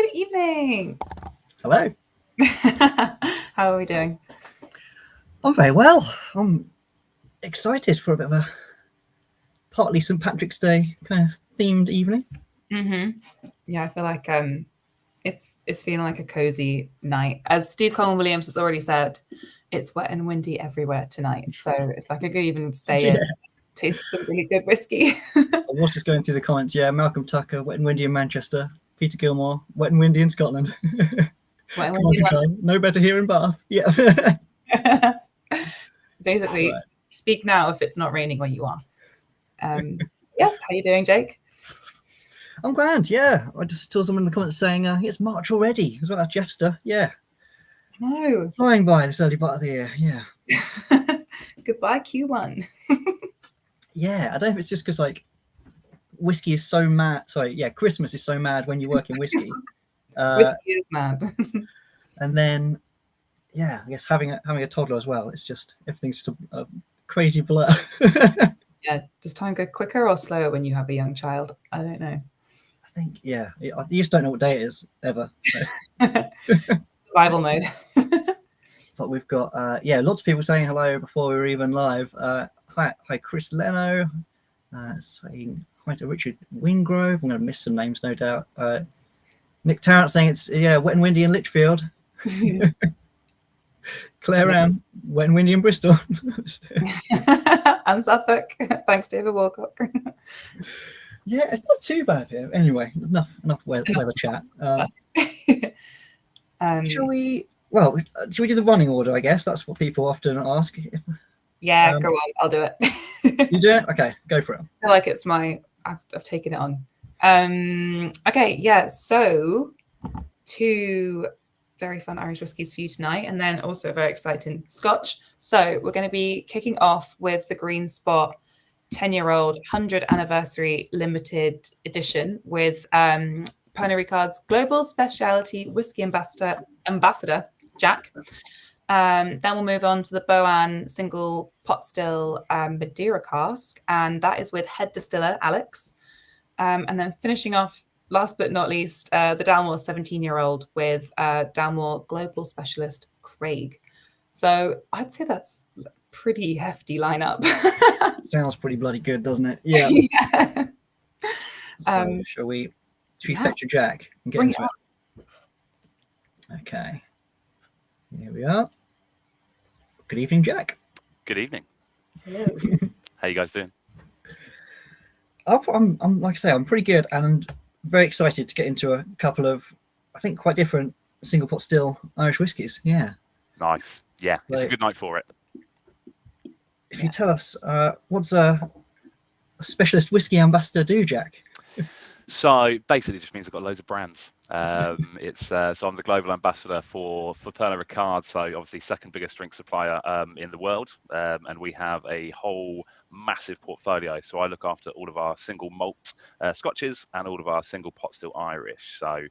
good evening. Hello. How are we doing? I'm very well. I'm excited for a bit of a partly St. Patrick's Day kind of themed evening. Yeah, I feel like it's feeling like a cozy night. As Steve Colin Williams has already said, it's wet and windy everywhere tonight. So it's like a good evening to stay in, taste some really good whiskey. I was just going through the comments. Yeah, Malcolm Tucker, wet and windy in Manchester. Peter Gilmore, wet and windy in Scotland. Wet and windy. No better here in Bath. Yeah. Basically, right. Speak now if it's not raining where you are. Yes, how you doing, Jake? I'm grand, yeah. I just saw someone in the comments saying it's March already. As well as Jeffster, yeah. No. Flying by this early part of the year, yeah. Goodbye, Q1. Yeah, I don't know if it's just because like whiskey is so mad. Sorry, yeah, Christmas is so mad when you work in whiskey. Whiskey is mad. And then, yeah, I guess having a toddler as well. It's just everything's just a crazy blur. Yeah, does time go quicker or slower when you have a young child? I don't know. I think, yeah, you just don't know what day it is ever. So. Survival mode. But we've got, lots of people saying hello before we were even live. Hi, Chris Leno, saying hi to Richard Wingrove. I'm going to miss some names, no doubt. Nick Tarrant saying it's, wet and windy in Lichfield. Claire Ann, wet and windy in Bristol. And Suffolk. Thanks, David Walcock. Yeah, it's not too bad here. Anyway, enough weather chat. Shall we do the running order, I guess? That's what people often ask. Yeah, go on. I'll do it. You do it? Okay, go for it. I feel like it's I've taken it on. Okay, yeah, so 2 very fun Irish whiskies for you tonight, and then also a very exciting Scotch. So we're going to be kicking off with the Green Spot 10-year-old 100 anniversary limited edition with Pernod Ricard's global speciality whiskey ambassador Jack. Then we'll move on to the Boann single pot still Madeira cask, and that is with head distiller Alex. And then finishing off, last but not least, the Dalmore 17-year-old with Dalmore global specialist Craig. So I'd say that's a pretty hefty lineup. Sounds pretty bloody good, doesn't it? Yeah. Yeah. So shall we fetch a Jack and get into it? Okay. Here we are. Good evening, Jack. Good evening. Hello. How you guys doing? I'm like I say, I'm pretty good, and very excited to get into a couple of, I think, quite different single pot still Irish whiskies. Yeah. Nice. Yeah, it's a good night for it. If you tell us, what's a specialist whiskey ambassador do, Jack? So basically, it just means I've got loads of brands. It's so I'm the global ambassador for Pernod Ricard. So obviously, second biggest drink supplier in the world, and we have a whole massive portfolio. So I look after all of our single malt Scotches and all of our single pot still Irish. So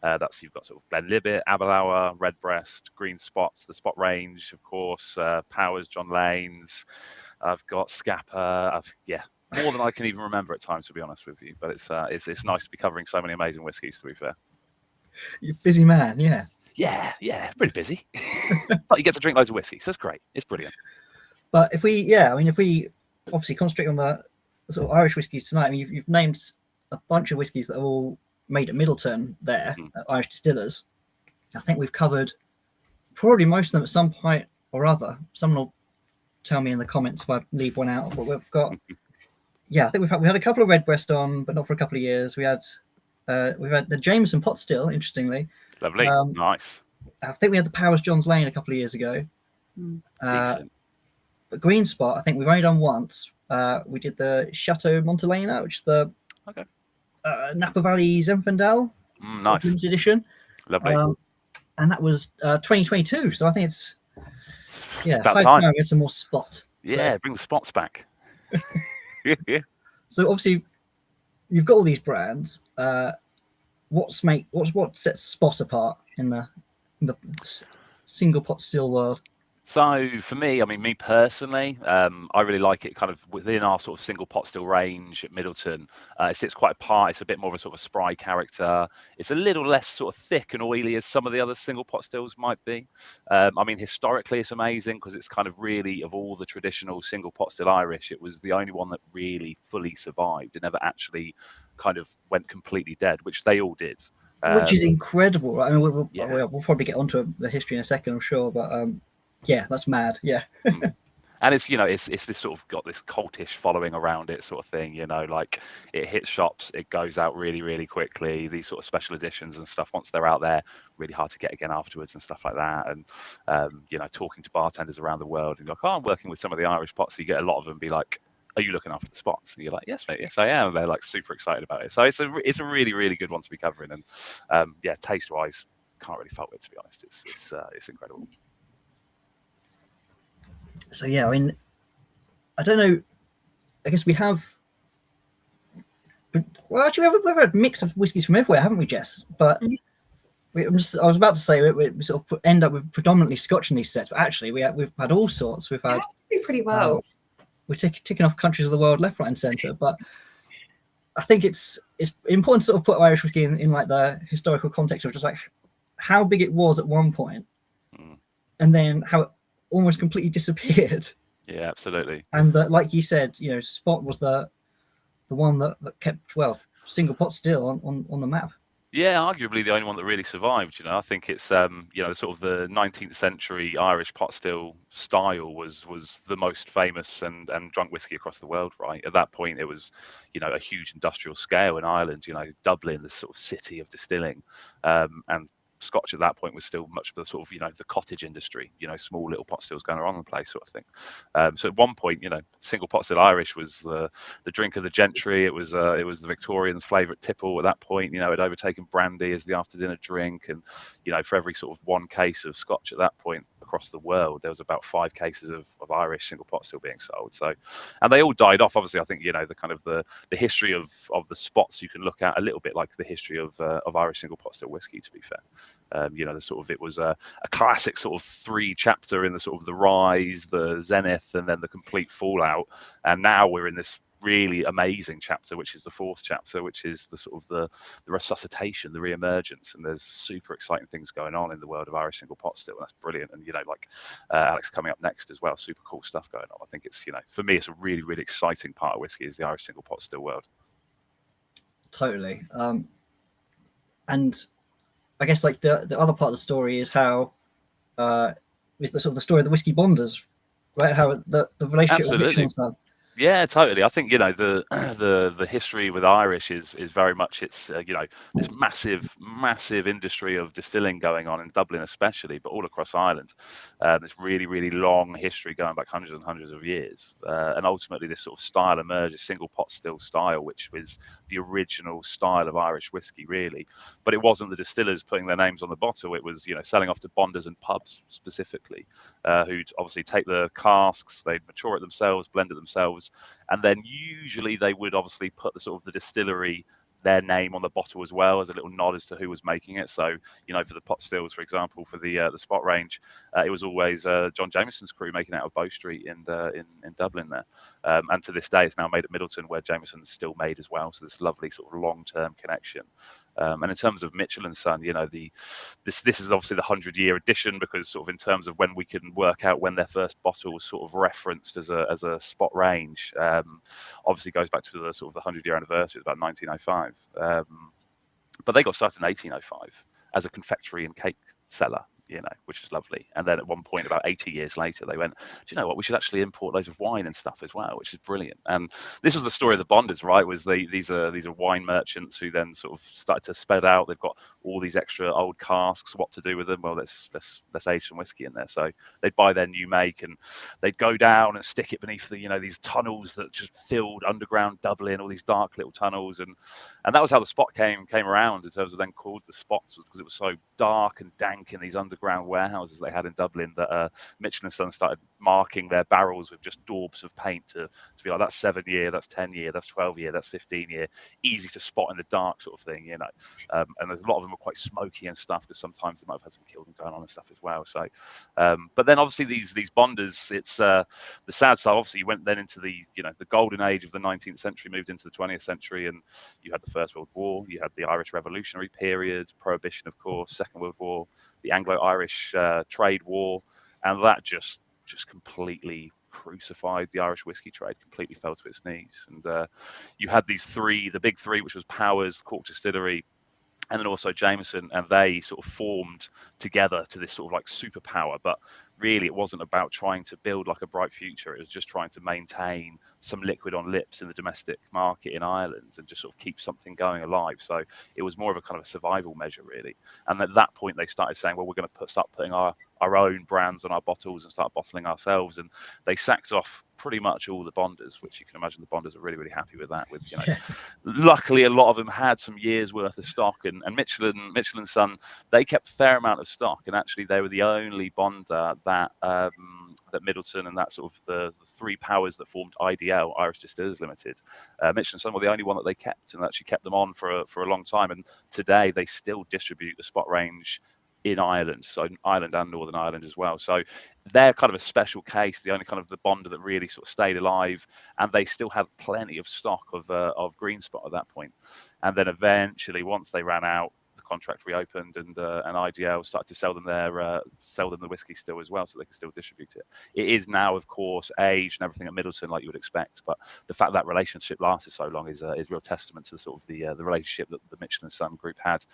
that's you've got sort of Glenlivet, Aberlour, Redbreast, Green Spots, the Spot range, of course, Powers, John Lane's. I've got Scapa. More than I can even remember at times, to be honest with you. But it's nice to be covering so many amazing whiskies, to be fair. You're a busy man, yeah. Yeah, pretty busy. But you get to drink loads of whiskey, so it's great. It's brilliant. But if we obviously concentrate on the sort of Irish whiskies tonight, I mean, you've named a bunch of whiskies that are all made at Middleton there, at Irish distillers. I think we've covered probably most of them at some point or other. Someone will tell me in the comments if I leave one out. But we've got... Yeah, I think we had a couple of Redbreast on, but not for a couple of years. We've had the Jameson pot still, interestingly. Lovely, nice. I think we had the Powers John's Lane a couple of years ago. Decent. But Green Spot, I think we've only done once. We did the Chateau Montelena, which is the Napa Valley Zinfandel nice edition. Lovely. And that was 2022. So I think it's about time. We had some more Spot. Yeah, bring the Spots back. Yeah. So obviously, you've got all these brands. What sets Spot apart in the single pot still world? So for me, I mean, me personally, I really like it kind of within our sort of single pot still range at Middleton. It sits quite apart. It's a bit more of a sort of a spry character. It's a little less sort of thick and oily as some of the other single pot stills might be. I mean, historically, it's amazing because it's kind of really, of all the traditional single pot still Irish, it was the only one that really fully survived. It never actually kind of went completely dead, which they all did. Which is incredible, right? I mean, Yeah. we'll probably get onto the history in a second, I'm sure, but yeah, that's mad. Yeah. And it's, you know, it's this sort of got this cultish following around it sort of thing, you know, like it hits shops, it goes out really, really quickly. These sort of special editions and stuff, once they're out there, really hard to get again afterwards and stuff like that. And, you know, talking to bartenders around the world and you're like, oh, I'm working with some of the Irish pots. So you get a lot of them be like, are you looking after the spots? And you're like, yes, mate, yes, I am. And they're like super excited about it. So it's a really, really good one to be covering. And yeah, taste wise, can't really fault it, to be honest. It's incredible. So yeah, I mean, I don't know. I guess we have. Well, actually, we've had a mix of whiskies from everywhere, haven't we, Jess? But I was about to say we sort of end up with predominantly Scotch in these sets, but actually we've had all sorts. We've had do pretty well. We're ticking off countries of the world left, right, and centre. But I think it's important to sort of put Irish whiskey in like the historical context of just like how big it was at one point, and then how it almost completely disappeared. Yeah, absolutely. And like you said, you know, Spot was the one that kept single pot still on the map. Yeah, arguably the only one that really survived. You know, I think it's you know, sort of the 19th century Irish pot still style was the most famous and drunk whiskey across the world. Right at that point, it was, you know, a huge industrial scale in Ireland. You know, Dublin, the sort of city of distilling, and Scotch at that point was still much of the sort of, you know, the cottage industry, you know, small little pot stills going around the place sort of thing. So at one point, you know, single pot still Irish was the drink of the gentry. It was the Victorians' favourite tipple at that point. You know, it had overtaken brandy as the after dinner drink. And, you know, for every sort of one case of Scotch at that point across the world, there was about 5 cases of Irish single pot still being sold. So, and they all died off. Obviously, I think, you know, the kind of the history of the spots you can look at a little bit like the history of Irish single pot still whiskey, to be fair. You know, the sort of, it was a classic sort of 3-chapter in the sort of the rise, the zenith, and then the complete fallout. And now we're in this really amazing chapter, which is the 4th chapter, which is the sort of the resuscitation, the re-emergence. And there's super exciting things going on in the world of Irish single pot still, and that's brilliant. And, you know, like Alex coming up next as well, super cool stuff going on. I think it's, you know, for me, it's a really, really exciting part of whiskey is the Irish single pot still world. Totally. And I guess like the other part of the story is how is the sort of the story of the whiskey bonders, right? How the relationship with Mitchell and stuff. Yeah, totally. I think, you know, the history with Irish is very much, it's you know, this massive industry of distilling going on in Dublin especially, but all across Ireland. This really, really long history going back hundreds and hundreds of years, and ultimately this sort of style emerged, a single pot still style, which was the original style of Irish whiskey, really. But it wasn't the distillers putting their names on the bottle. It was, you know, selling off to bonders and pubs specifically, who'd obviously take the casks, they'd mature it themselves, blend it themselves. And then usually they would obviously put the sort of the distillery, their name on the bottle as well, as a little nod as to who was making it. So, you know, for the pot stills, for example, for the Spot range, it was always John Jameson's crew making it out of Bow Street in Dublin there. And to this day, it's now made at Middleton, where Jameson's still made as well. So this lovely sort of long-term connection. And in terms of Mitchell and Son, you know, this is obviously the 100-year edition, because sort of in terms of when we can work out when their first bottle was sort of referenced as a Spot range, obviously goes back to the sort of the 100-year anniversary. It's about 1905. But they got started in 1805 as a confectionery and cake seller, you know, which is lovely. And then at one point, about 80 years later, they went, do you know what, we should actually import loads of wine and stuff as well, which is brilliant. And this was the story of the bonders, right? Was these are wine merchants who then sort of started to spread out. They've got all these extra old casks. What to do with them? Well, let's age some whiskey in there. So they'd buy their new make and they'd go down and stick it beneath the, you know, these tunnels that just filled underground Dublin, all these dark little tunnels. And that was how the Spot came around, in terms of then called the Spots, because it was so dark and dank in these underground underground warehouses they had in Dublin that Michelin Sun started marking their barrels with just daubs of paint to be like, that's 7 year, that's 10 year, that's 12 year, that's 15 year, easy to spot in the dark sort of thing, you know. And there's a lot of them are quite smoky and stuff, because sometimes they might have had some kiln going on and stuff as well. So, but then obviously these bonders, it's the sad side. Obviously, you went then into the golden age of the 19th century, moved into the 20th century, and you had the First World War, you had the Irish Revolutionary period, Prohibition, of course, Second World War, the Anglo-Irish trade war, and that just completely crucified the Irish whiskey trade, completely fell to its knees. And you had the big three, which was Powers, Cork Distillery, and then also Jameson, and they sort of formed together to this sort of like superpower. But really, it wasn't about trying to build like a bright future. It was just trying to maintain some liquid on lips in the domestic market in Ireland and just sort of keep something going alive. So it was more of a kind of a survival measure, really. And at that point, they started saying, well, we're going to start putting our own brands on our bottles and start bottling ourselves. And they sacked off pretty much all the bonders, which you can imagine the bonders are really, really happy with that. With luckily a lot of them had some years worth of stock, and Michelin Sun, they kept a fair amount of stock, and actually they were the only bonder that Middleton and that sort of the three powers that formed IDL, Irish Distillers Limited, Michelin Sun were the only one that they kept, and actually kept them on for a long time. And today they still distribute the spot range in Ireland, so Ireland and Northern Ireland as well. So they're kind of a special case, the only kind of the bonder that really sort of stayed alive, and they still had plenty of stock of green spot at that point. And then eventually, once they ran out, the contract reopened, and IDL started to sell them the whiskey still as well, so they can still distribute it. It is now, of course, aged and everything at Middleton like you would expect, but the fact that relationship lasted so long is real testament to sort of the relationship that the Michelin Sun group had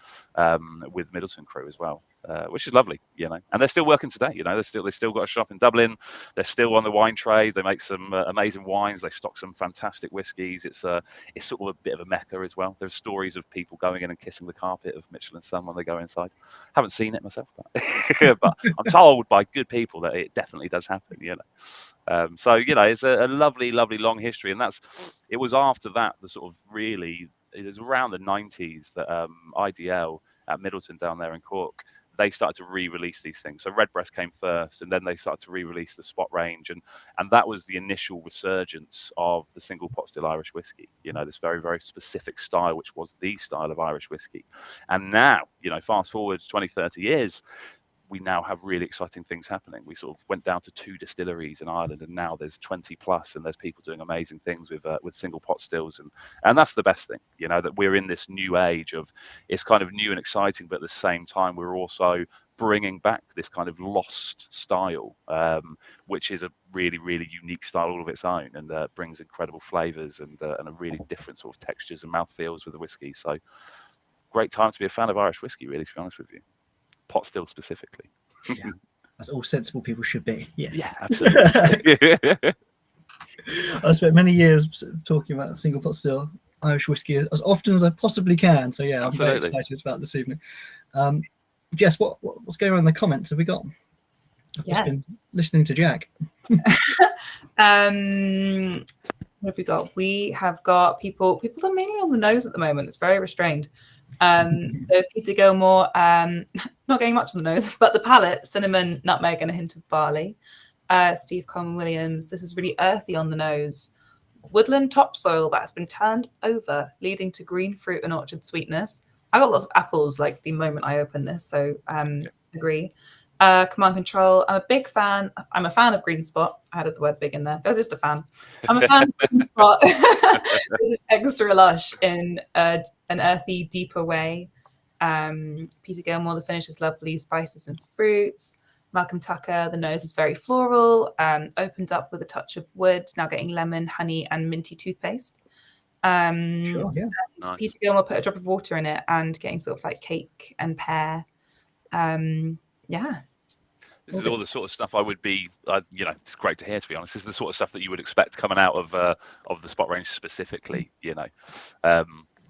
with Middleton crew as well. Which is lovely, and they're still working today. They still got a shop in Dublin. They're still on the wine trade. They make some amazing wines. They stock some fantastic whiskies. It's sort of a bit of a mecca as well. There's stories of people going in and kissing the carpet of Michelin Sun when they go inside. Haven't seen it myself, but but I'm told by good people that it definitely does happen. So it's a lovely, lovely long history, and it was after that the sort of really, it was around the 90s that IDL at Middleton down there in Cork, they started to re-release these things. So Redbreast came first, and then they started to re-release the spot range, and that was the initial resurgence of the single pot still Irish whiskey. This very, very specific style, which was the style of Irish whiskey. And now, fast forward 20, 30 years, we now have really exciting things happening. We sort of went down to 2 distilleries in Ireland, and now there's 20 plus, and there's people doing amazing things with single pot stills, and that's the best thing, that we're in this new age of, it's kind of new and exciting, but at the same time we're also bringing back this kind of lost style, which is a really, really unique style all of its own, and brings incredible flavors and a really different sort of textures and mouthfeels with the whiskey. So great time to be a fan of Irish whiskey, really, to be honest with you. Pot still specifically. Yeah, as all sensible people should be. Yes. Yeah, absolutely. I spent many years talking about single pot still Irish whiskey as often as I possibly can. So yeah, absolutely. I'm very excited about this evening. Jess, what's going on in the comments? Have we got? I've just been listening to Jack. What have we got? We have got people are mainly on the nose at the moment. It's very restrained. So Peter Gilmore, not getting much on the nose, but the palate, cinnamon, nutmeg, and a hint of barley. Steve Coleman Williams, this is really earthy on the nose. Woodland topsoil that has been turned over, leading to green fruit and orchard sweetness. I got lots of apples like the moment I opened this, so agree. Command Control, I'm a fan of Green Spot. I added the word big in there. They're just a fan. I'm a fan of Green Spot. This is extra lush in an earthy, deeper way. Peter Gilmore, the finish is lovely, spices and fruits. Malcolm Tucker, the nose is very floral, opened up with a touch of wood, now getting lemon, honey, and minty toothpaste. Sure, yeah. Nice. Peter Gilmore put a drop of water in it and getting sort of like cake and pear. Yeah. This is all the sort of stuff I would be, it's great to hear, to be honest. This is the sort of stuff that you would expect coming out of the spot range specifically,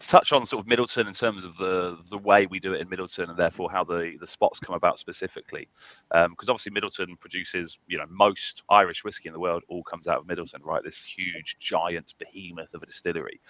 touch on sort of Middleton in terms of the way we do it in Middleton, and therefore how the spots come about specifically. Because obviously Middleton produces, most Irish whiskey in the world all comes out of Middleton, right? This huge, giant behemoth of a distillery.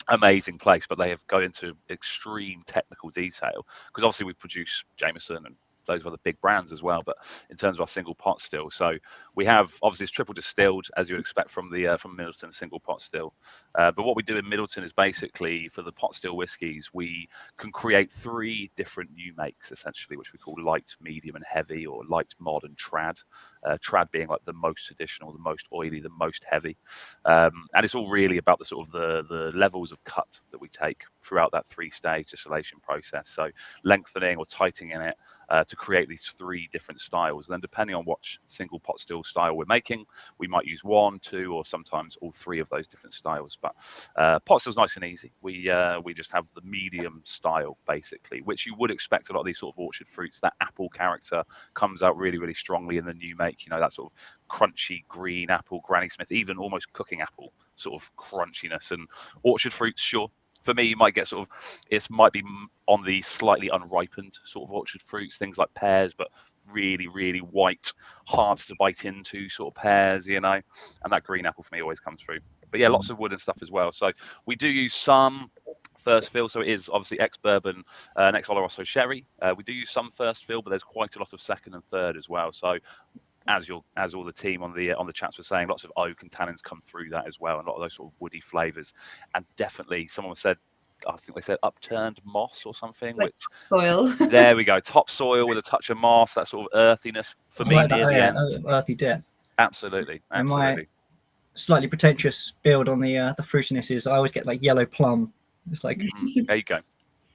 Amazing place, but they have go into extreme technical detail, because obviously we produce Jameson and those are the big brands as well. But in terms of our single pot still, so we have obviously it's triple distilled as you would expect from the from Middleton single pot still. But what we do in Middleton is basically for the pot still whiskies, we can create 3 different new makes essentially, which we call light, medium, and heavy, or light, mod, and trad. Trad being like the most traditional, the most oily, the most heavy, and it's all really about the sort of the levels of cut that we take throughout that 3-stage distillation process. So lengthening or tightening it to create these 3 different styles. And then depending on what single pot still style we're making, we might use 1, 2, or sometimes all 3 of those different styles. But pot still's nice and easy. We just have the medium style basically, which you would expect a lot of these sort of orchard fruits. That apple character comes out really, really strongly in the new make. You know, that sort of crunchy green apple, Granny Smith, even almost cooking apple sort of crunchiness. And orchard fruits, sure. For me, you might get sort of, it might be on the slightly unripened sort of orchard fruits, things like pears, but really, really white, hard to bite into sort of pears, you know, and that green apple for me always comes through. But yeah, lots of wood and stuff as well. So we do use some first fill, so it is obviously ex-bourbon and ex-Oloroso sherry. We do use some first fill, but there's quite a lot of second and third as well. So as all the team on the chats were saying, lots of oak and tannins come through that as well, and a lot of those sort of woody flavors. And definitely, someone said, I think they said upturned moss or something, like which soil. there we go, topsoil with a touch of moss, that sort of earthiness for me Like near that, the yeah, end. earthy depth. Absolutely. And my slightly pretentious build on the fruitiness is I always get like yellow plum. It's like there you go.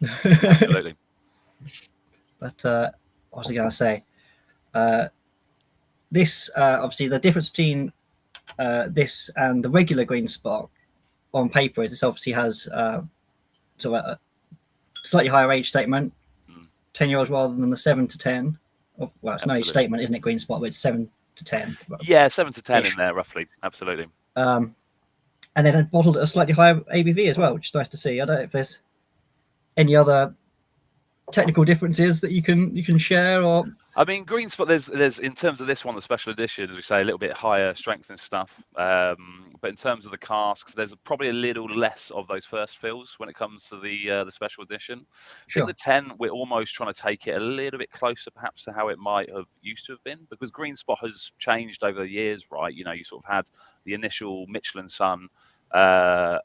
Absolutely. But what was I going to say? This obviously the difference between this and the regular green spot on paper is this obviously has sort of a slightly higher age statement, 10-year-olds rather than the 7 to 10. Well, it's no age statement, isn't it? Green spot, but it's 7 to 10. Yeah, 7 to 10 in there roughly. Absolutely. And then bottled at a slightly higher ABV as well, which is nice to see. I don't know if there's any other technical differences that you can share, or I mean, green spot, there's in terms of this one, the special edition, as we say, a little bit higher strength and stuff, but in terms of the casks, there's probably a little less of those first fills when it comes to the special edition. Sure. I think the 10, we're almost trying to take it a little bit closer perhaps to how it might have used to have been, because green spot has changed over the years, right? You know, you sort of had the initial Michelin Sun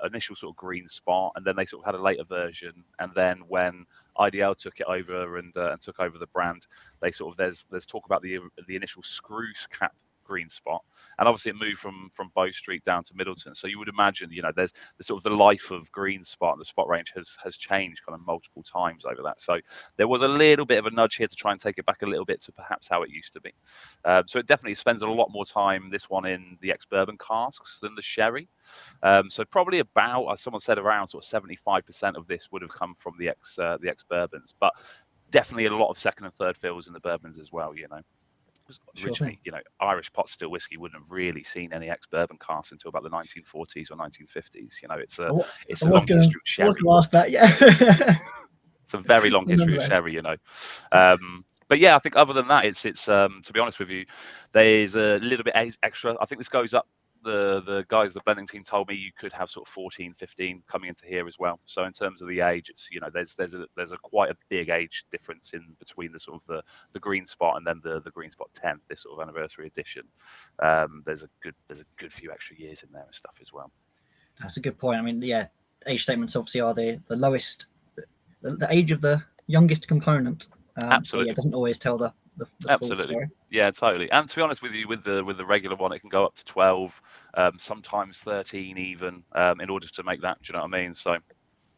initial sort of green spot, and then they sort of had a later version, and then when IDL took it over and took over the brand, they sort of there's talk about the initial screw cap green spot, and obviously it moved from Bow Street down to Middleton. So you would imagine, you know, there's the sort of the life of green spot and the spot range has changed kind of multiple times over that. So there was a little bit of a nudge here to try and take it back a little bit to perhaps how it used to be. So it definitely spends a lot more time, this one, in the ex-bourbon casks than the sherry. So probably about, as someone said, around sort of 75% of this would have come from the ex-bourbons, but definitely a lot of second and third fills in the bourbons as well, you know. Originally, you know, Irish pot still whiskey wouldn't have really seen any ex-bourbon casks until about the 1940s or 1950s. You know, it's a long history of sherry. I was going to ask that, yeah. It's a very long history of sherry, you know. But yeah, I think other than that, it's to be honest with you, there's a little bit extra. I think this goes up. The guys, the blending team told me you could have sort of 14, 15 coming into here as well. So in terms of the age, it's, you know, there's a quite a big age difference in between the sort of the green spot and then the green spot 10, this sort of anniversary edition. There's a good few extra years in there and stuff as well. That's a good point. I mean, yeah, age statements obviously are the lowest, the age of the youngest component. Absolutely, so yeah, it doesn't always tell the absolutely full story. Yeah, totally. And to be honest with you, with the regular one, it can go up to 12, sometimes 13 even, in order to make that. Do you know what I mean? So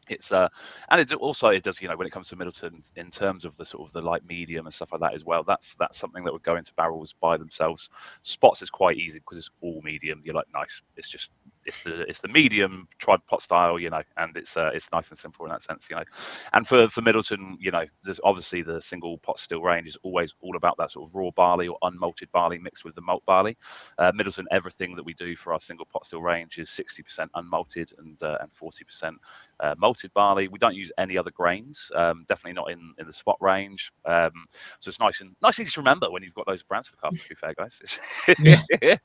it's and it does, you know, when it comes to Middleton, in terms of the sort of the light medium and stuff like that as well, that's something that would go into barrels by themselves. Spots is quite easy because it's all medium. You're like, nice, it's the medium tried pot style, you know, and it's nice and simple in that sense, you know. And for Middleton, you know, there's obviously the single pot still range is always all about that sort of raw barley or unmalted barley mixed with the malt barley. Middleton, everything that we do for our single pot still range is 60% unmalted and 40% malted barley. We don't use any other grains, definitely not in the spot range. So it's nice and easy to remember when you've got those brands for craft, to be fair, guys. Yeah.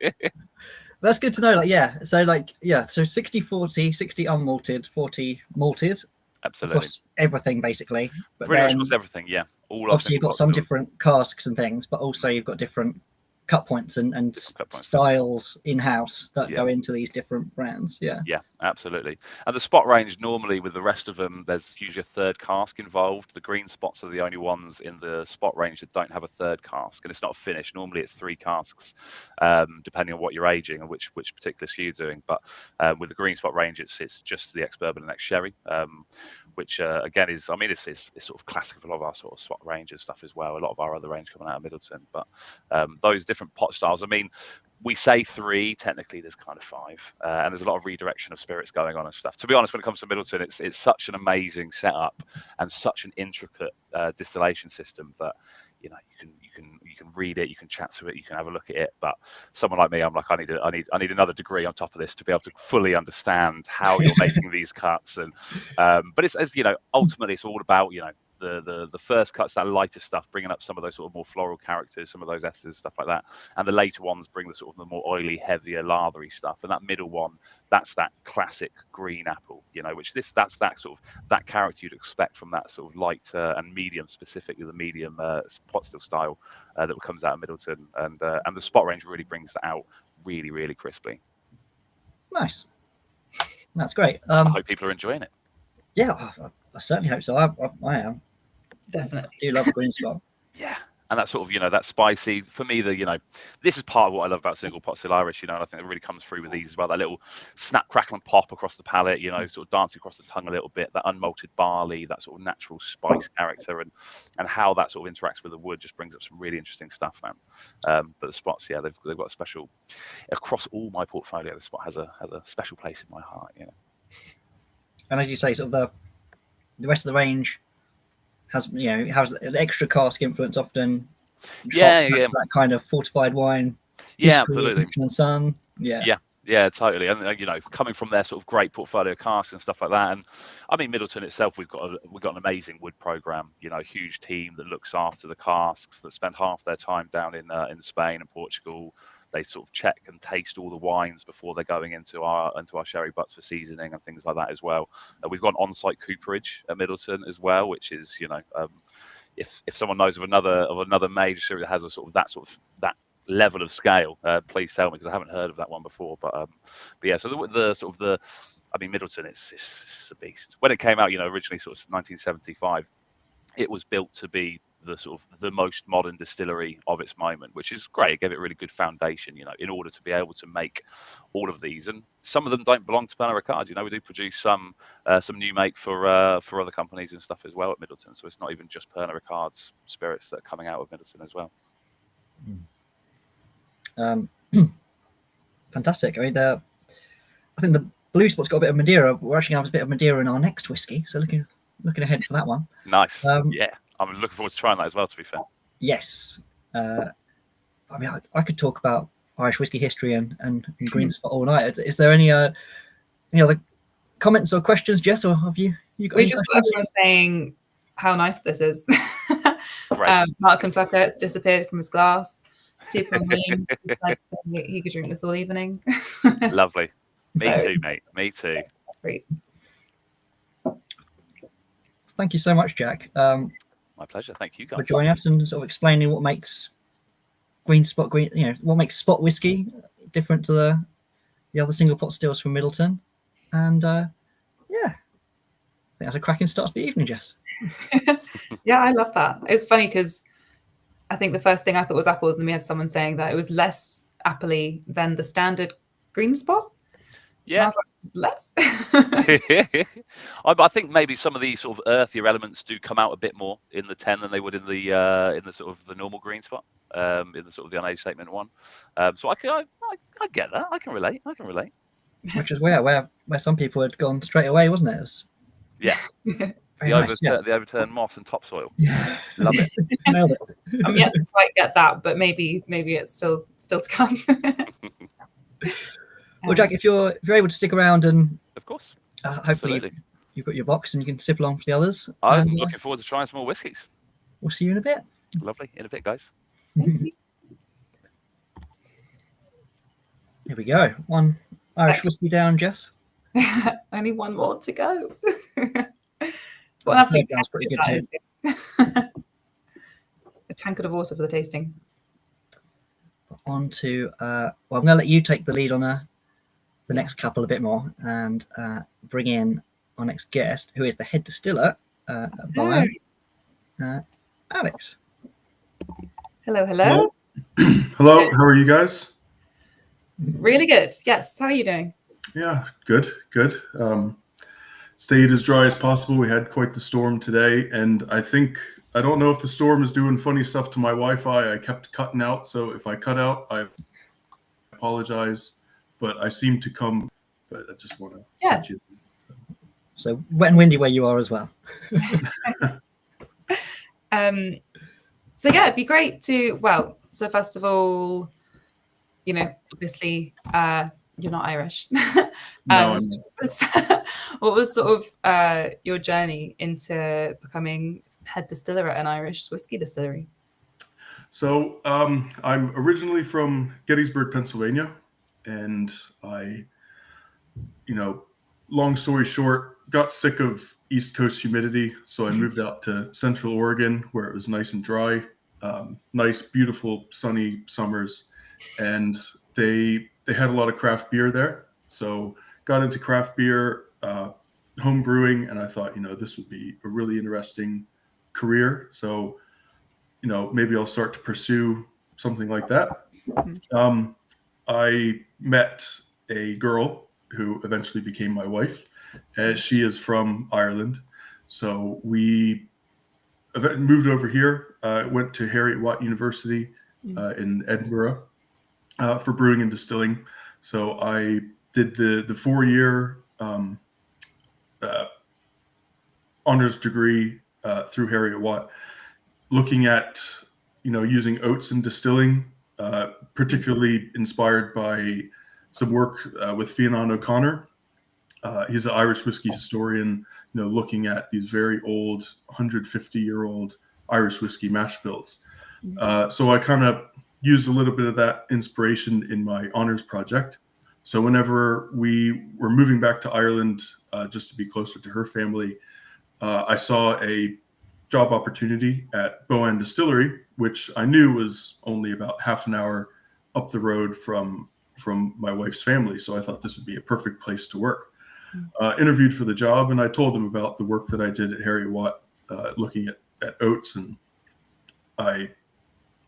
That's good to know. Like, yeah. So 60-40, 60 unmalted, 40 malted. absolutely. across everything basically. But Pretty much then across everything, yeah. All obviously you've got some different different casks and things, but also you've got different cut points and cut points. styles in-house that Yeah. go into these different brands. Yeah. Yeah, absolutely. And the spot range, normally with the rest of them, there's usually a third cask involved. The green spots are the only ones in the spot range that don't have a third cask, and it's not a finish. Normally it's 3 casks, depending on what you're aging and which particular SKU you're doing. But with the green spot range, it's just the ex-bourbon and ex-sherry, which again is, I mean, it's sort of classic of a lot of our sort of spot range and stuff as well. A lot of our other range coming out of Middleton, but those different pot styles, I mean, we say 3, technically there's kind of 5, and there's a lot of redirection of spirits going on and stuff. To be honest, when it comes to Middleton, it's such an amazing setup and such an intricate distillation system that, you know, you can read it, you can chat to it, you can have a look at it. But someone like me, I'm like, I need another degree on top of this to be able to fully understand how you're making these cuts. And but it's, as you know, ultimately it's all about, you know, the first cuts, that lighter stuff, bringing up some of those sort of more floral characters, some of those esters, stuff like that, and the later ones bring the sort of the more oily, heavier, lathery stuff. And that middle one, that's that classic green apple, you know, that's that sort of that character you'd expect from that sort of light and medium, specifically the medium pot still style that comes out of Middleton, and the spot range really brings that out really, really crisply. Nice, that's great. I hope people are enjoying it. Yeah, I certainly hope so. I am. Definitely. I do love a green spot. Yeah, and that sort of, you know, that spicy, for me, the, you know, this is part of what I love about single pot still Irish, you know, and I think it really comes through with these as well, that little snap, crackle and pop across the palate, you know, sort of dancing across the tongue a little bit, that unmalted barley, that sort of natural spice character, and how that sort of interacts with the wood just brings up some really interesting stuff, man. But the spots, yeah, they've got a special, across all my portfolio, the spot has a special place in my heart, you know. And as you say, sort of the rest of the range has, you know, has an extra cask influence often. Yeah. That kind of fortified wine. Yeah, absolutely. And sun. Yeah, totally. And you know, coming from their sort of great portfolio of casks and stuff like that, and I mean, Middleton itself, we've got an amazing wood program. You know, a huge team that looks after the casks, that spend half their time down in Spain and Portugal. They sort of check and taste all the wines before they're going into our sherry butts for seasoning and things like that as well. We've got on-site cooperage at Middleton as well, which is, you know, if someone knows of another major sherry that has a sort of that level of scale, please tell me, because I haven't heard of that one before. But yeah, so I mean, Middleton, it's a beast. When it came out, you know, originally sort of 1975, it was built to be the sort of the most modern distillery of its moment, which is great. It gave it a really good foundation, you know, in order to be able to make all of these. And some of them don't belong to Pernod Ricard. You know, we do produce some new make for other companies and stuff as well at Middleton. So it's not even just Pernod Ricard's spirits that are coming out of Middleton as well. Fantastic. I mean, I think the blue spot's got a bit of Madeira. We're actually going to have a bit of Madeira in our next whiskey, so looking ahead for that one. Nice. Yeah, I'm looking forward to trying that as well, to be fair. Yes. I mean, I could talk about Irish whiskey history and green spot all night. Is there any other comments or questions, Jess, or have you got We just got everyone saying how nice this is. Malcolm Tucker, it's disappeared from his glass. Stephen Williams, like, he could drink this all evening. Lovely. Me too, mate. Me too. Great. Thank you so much, Jack. My pleasure. Thank you guys for joining us and sort of explaining what makes what makes spot whiskey different to the other single pot stills from Middleton. And yeah, I think that's a cracking start to the evening, Jess. Yeah, I love that. It's funny because I think the first thing I thought was apples, and then we had someone saying that it was less appley than the standard green spot. Yeah, less. I think maybe some of these sort of earthier elements do come out a bit more in the 10 than they would in the sort of the normal green spot, in the sort of the unaged statement one. So I get that. I can relate. Which is where some people had gone straight away, wasn't it? Yeah. The overturned moss and topsoil. Yeah. Love it. Nailed it. I'm yet to quite get that, but maybe it's still to come. Well, Jack, if you're able to stick around and of course, hopefully you've got your box and you can sip along for the others. I'm looking forward to trying some more whiskies. We'll see you in a bit. Lovely. In a bit, guys. Here we go. One Irish whiskey down, Jess. Only one more to go. What an absolute Sounds pretty good tankard too. that is. A tankard of water for the tasting. On to well, I'm going to let you take the lead on the next couple a bit more, and bring in our next guest, who is the head distiller at Boann, Alex. Hello, hello. Hello, how are you guys? Really good. Yes. How are you doing? Yeah, good. Stayed as dry as possible. We had quite the storm today, and I don't know if the storm is doing funny stuff to my Wi-Fi. I kept cutting out, so if I cut out, I apologize. But I seem to come. But I just want to let you. So wet and windy where you are as well. So yeah, it'd be great to. Well, so first of all, obviously, you're not Irish. No, What was sort of your journey into becoming head distiller at an Irish whiskey distillery? So I'm originally from Gettysburg, Pennsylvania, and I, long story short, got sick of East Coast humidity, so I moved out to Central Oregon where it was nice and dry, nice, beautiful, sunny summers, and they had a lot of craft beer there. So got into craft beer, home brewing, and I thought, this would be a really interesting career. So, maybe I'll start to pursue something like that. I met a girl who eventually became my wife, and she is from Ireland. So we moved over here, went to Heriot-Watt University in Edinburgh for brewing and distilling. So I did the 4-year honors degree through Heriot-Watt, looking at using oats in distilling, particularly inspired by some work with Fiannan O'Connor. He's an Irish whiskey historian, looking at these very old 150-year-old Irish whiskey mash bills. So I kind of used a little bit of that inspiration in my honors project. So whenever we were moving back to Ireland, just to be closer to her family, I saw a job opportunity at Boann Distillery, which I knew was only about half an hour up the road from my wife's family. So I thought this would be a perfect place to work. Interviewed for the job, and I told them about the work that I did at Heriot-Watt, looking at oats. And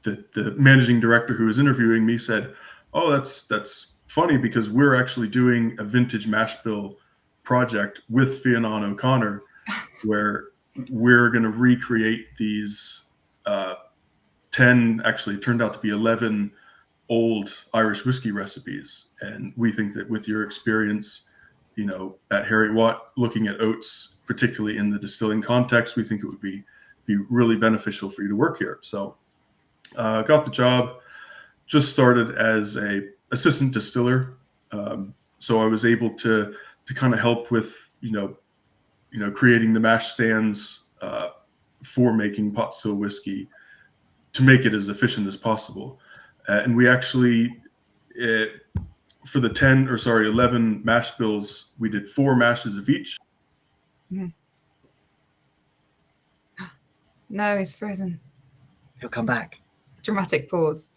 the managing director who was interviewing me said, "Oh, that's funny because we're actually doing a vintage mash bill project with Fiannan O'Connor, where we're going to recreate these 10, actually it turned out to be 11 old Irish whiskey recipes. And we think that with your experience, at Heriot-Watt, looking at oats, particularly in the distilling context, we think it would be really beneficial for you to work here." So got the job, just started as a assistant distiller. So I was able to kind of help with, creating the mash stands for making pot still whiskey to make it as efficient as possible. And we actually, for the 11 mash bills, we did 4 mashes of each. No, he's frozen. He'll come back. Dramatic pause.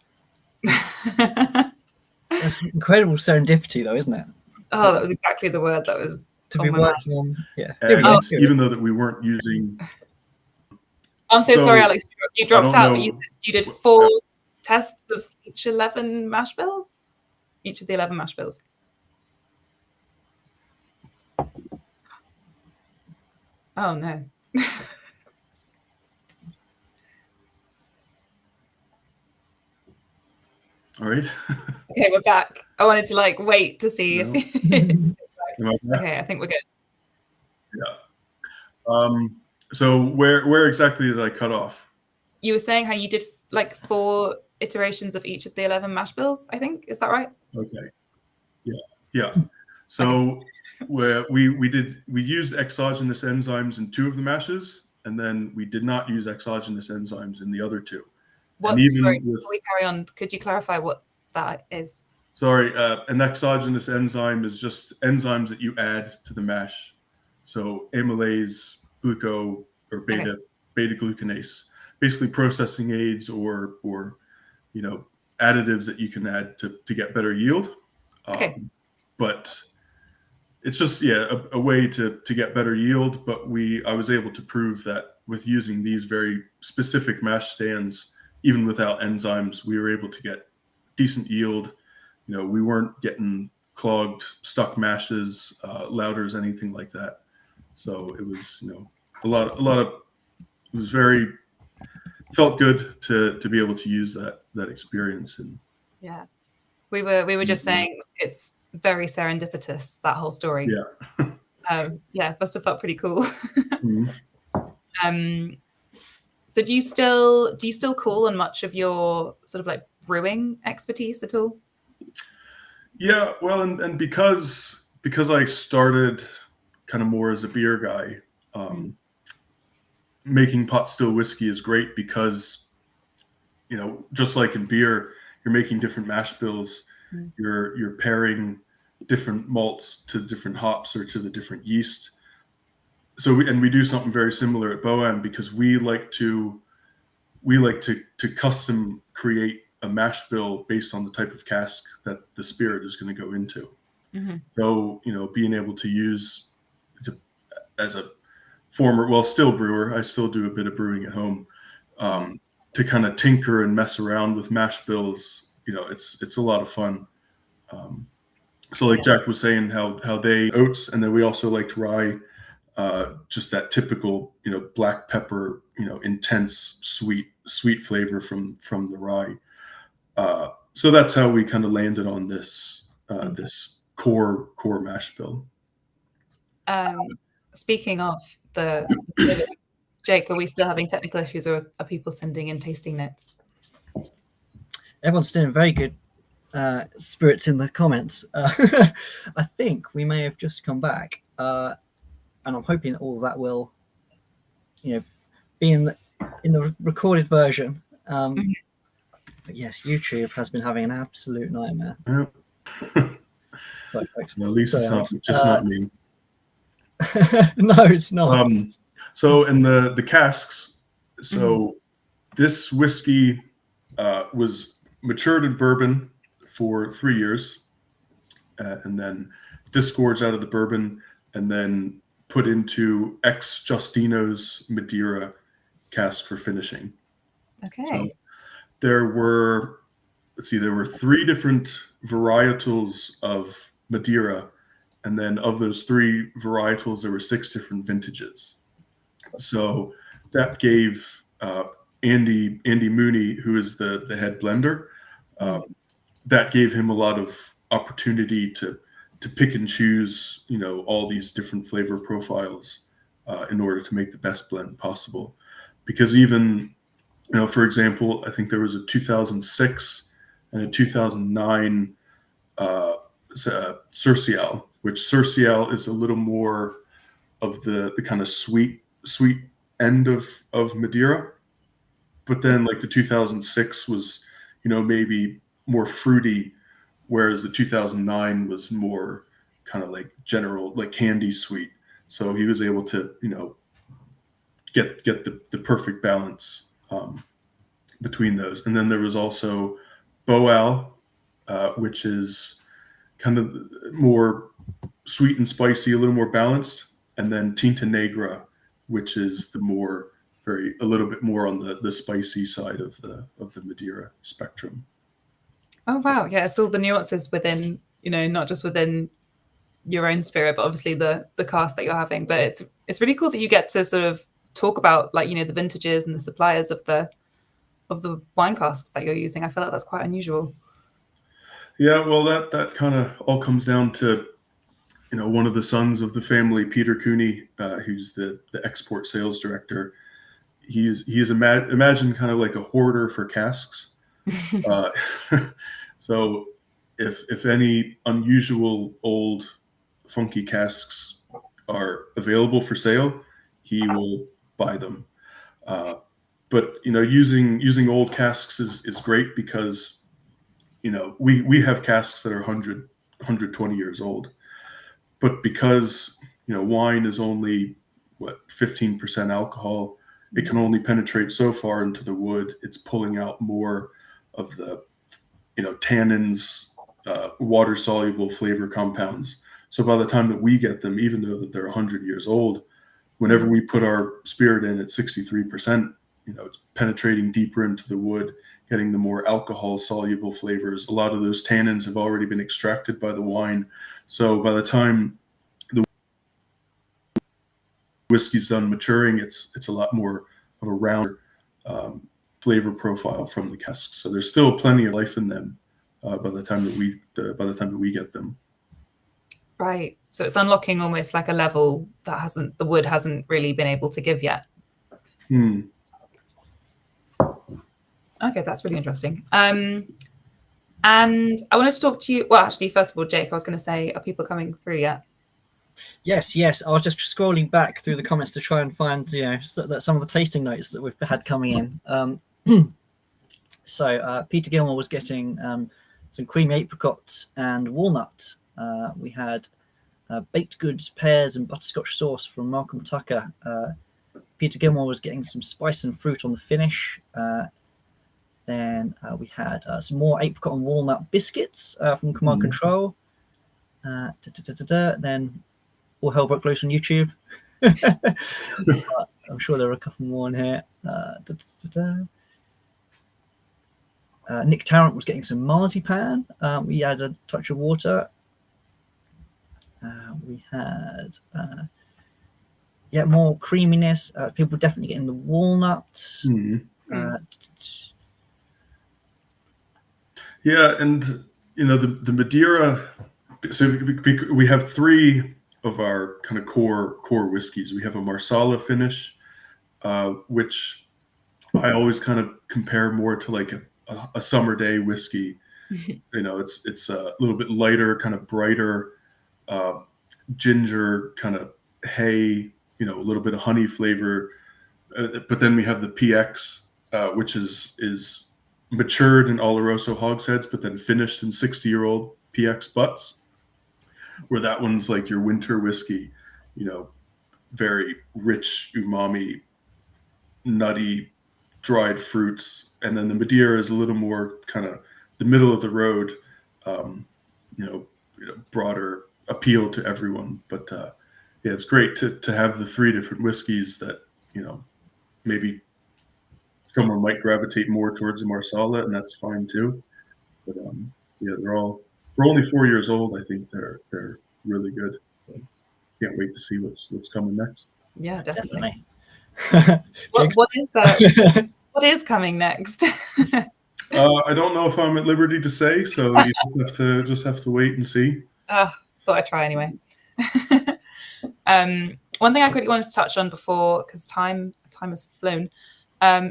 That's incredible serendipity, though, isn't it? Oh, that was exactly the word that was To on be my working on, yeah. And even though that we weren't using. I'm so sorry, Alex. You dropped out, but you know. said you did 4 tests of each 11 mash bill? Each of the 11 mash bills. Oh, no. All right. Okay, we're back. I wanted to wait to see No. if. Okay, I think we're good. Yeah. So where exactly did I cut off? You were saying how you did 4 iterations of each of the 11 mash bills, I think. Is that right? Okay. Yeah. So we used exogenous enzymes in 2 of the mashes, and then we did not use exogenous enzymes in the other 2. Before we carry on, could you clarify what that is? Sorry, an exogenous enzyme is just enzymes that you add to the mash. So amylase, gluco or beta glucanase, basically processing aids or additives that you can add to get better yield. But it's just a way to get better yield. But I was able to prove that with using these very specific mash stands, even without enzymes, we were able to get decent yield. We weren't getting clogged, stuck mashes, louders, anything like that. So it was, a lot of, it was felt good to be able to use that experience. And yeah, we were just saying it's very serendipitous, that whole story. Yeah. Must have felt pretty cool. Mm-hmm. So do you still call on much of your sort of like brewing expertise at all? Yeah, well, and because I started kind of more as a beer guy, making pot still whiskey is great because, just like in beer, you're making different mash bills, you're pairing different malts to different hops or to the different yeast. So we do something very similar at Boann because we like to custom create a mash bill based on the type of cask that the spirit is going to go into. Mm-hmm. So, being able to use as a former, still brewer, I still do a bit of brewing at home, to kind of tinker and mess around with mash bills. It's a lot of fun. So like Jack was saying, how they oats, and then we also liked rye, just that typical, black pepper, intense sweet flavor from the rye. So that's how we kind of landed on this this core mash bill. Speaking of the Jake, are we still having technical issues, or are people sending in tasting notes? Everyone's doing very good spirits in the comments. I think we may have just come back, and I'm hoping all of that will, be in the recorded version. But yes, YouTube has been having an absolute nightmare. Yeah. Sorry, folks. At least it's not just not me. No, it's not. So in the casks, this whiskey was matured in bourbon for 3 years, and then disgorged out of the bourbon, and then put into ex Justino's Madeira cask for finishing. Okay. So there were 3 different varietals of Madeira, and then of those 3 varietals, there were 6 different vintages. So that gave Andy Mooney, who is the head blender, that gave him a lot of opportunity to pick and choose, all these different flavor profiles in order to make the best blend possible. Because even, for example, I think there was a 2006 and a 2009 Surcial, which Surcial is a little more of the kind of sweet end of Madeira, but then like the 2006 was, maybe more fruity, whereas the 2009 was more kind of like general, like candy sweet. So he was able to, get the perfect balance between those. And then there was also Boann, which is kind of more sweet and spicy, a little more balanced. And then Tinta Negra, which is a little bit more on the spicy side of the Madeira spectrum. Oh wow, yeah, it's all the nuances within, not just within your own spirit, but obviously the cask that you're having. But it's really cool that you get to sort of talk about the vintages and the suppliers of the wine casks that you're using. I feel like that's quite unusual. Yeah, well, that kind of all comes down to one of the sons of the family, Peter Cooney, who's the export sales director. He's imagine kind of like a hoarder for casks. So if any unusual old funky casks are available for sale, he will buy them. But using old casks is great because we have casks that are 120 years old, but because wine is only 15% alcohol. It can only penetrate so far into the wood. It's pulling out more of the, tannins, water soluble flavor compounds. So by the time that we get them, even though that they're 100 years old, whenever we put our spirit in at 63%, it's penetrating deeper into the wood, getting the more alcohol soluble flavors. A lot of those tannins have already been extracted by the wine. So by the time the whiskey's done maturing, it's a lot more of a rounder flavor profile from the casks. So there's still plenty of life in them by the time that we get them. Right. So it's unlocking almost like a level that the wood hasn't really been able to give yet. Okay, that's really interesting. And I wanted to talk to you. Well, actually, first of all, Jake, I was going to say, are people coming through yet? Yes. I was just scrolling back through the comments to try and find, some of the tasting notes that we've had coming in. So Peter Gilmore was getting some creamy apricots and walnut. We had baked goods, pears, and butterscotch sauce from Malcolm Tucker. Peter Gilmore was getting some spice and fruit on the finish. Then we had some more apricot and walnut biscuits from Command Control. Then all hell broke loose on YouTube. I'm sure there are a couple more in here. Nick Tarrant was getting some marzipan. We had a touch of water. We had more creaminess. People definitely getting the walnuts. And the Madeira. So we have three of our kind of core whiskeys. We have a Marsala finish, which I always kind of compare more to like a summer day whiskey. It's a little bit lighter, kind of brighter, ginger, kind of hay, a little bit of honey flavor. But then we have the PX, which is matured in Oloroso hogsheads, but then finished in 60-year-old PX butts, where that one's like your winter whiskey, very rich umami, nutty, dried fruits. And then the Madeira is a little more kind of the middle of the road, broader appeal to everyone. But it's great to have the three different whiskeys that, maybe someone might gravitate more towards the Marsala, and that's fine too. But we're only 4 years old. I think they're really good. So can't wait to see what's coming next. Yeah, definitely. What is coming next? I don't know if I'm at liberty to say, so you just have to wait and see. Thought I'd try anyway. One thing I quickly wanted to touch on before, because time has flown,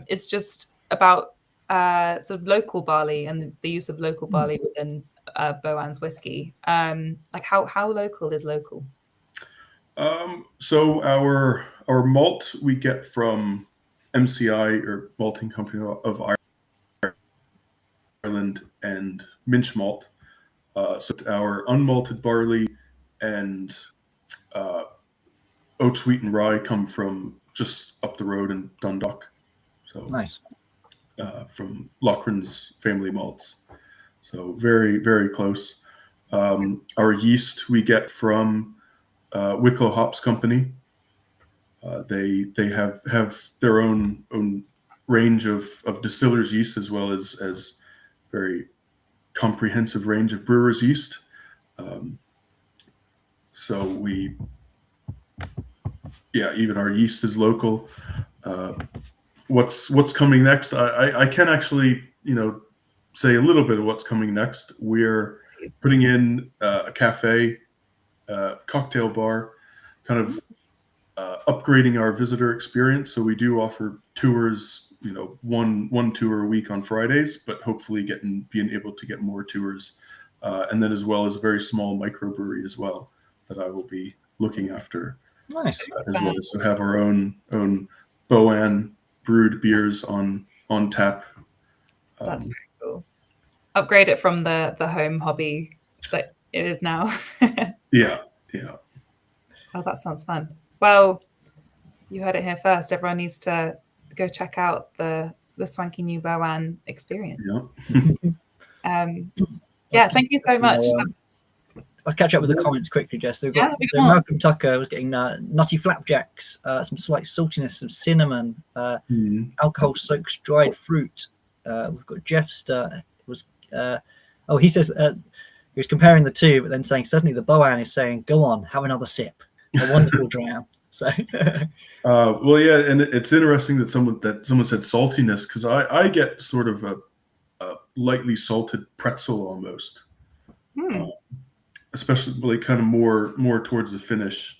is just about sort of local barley and the use of local barley within Boann's whiskey. Like how local is local? So our malt we get from MCI, or Malting Company of Ireland, and Minch Malt. So our unmalted barley and oats, wheat, and rye come from just up the road in Dundalk. So nice. From Loughran's family malts. So very, very close. Our yeast we get from Wicklow Hops Company. They have their own range of distillers yeast, as well as very comprehensive range of brewers yeast. So even our yeast is local. What's coming next? I can actually say a little bit of what's coming next. We're putting in a cafe, cocktail bar, kind of upgrading our visitor experience. So we do offer tours, one tour a week on Fridays, but hopefully being able to get more tours, and then as well as a very small microbrewery as well that I will be looking after. Nice. As well as to have our own Boann brewed beers on tap. That's very cool. Upgrade it from the home hobby that it is now. Yeah. Oh, that sounds fun. Well, You heard it here first. Everyone needs to go check out the swanky new Boann experience. Yeah. Thank you so much. I'll catch up with the comments quickly, Jess. So, Yeah, so Malcolm Tucker was getting nutty flapjacks, some slight saltiness, some cinnamon, alcohol soaks dried fruit. We've got Jeff's he says he was comparing the two, but then saying suddenly the Boann is saying, "Go on, have another sip." A wonderful drown. So, well, yeah, and it's interesting that someone said saltiness, because I get sort of a lightly salted pretzel almost, especially kind of more towards the finish.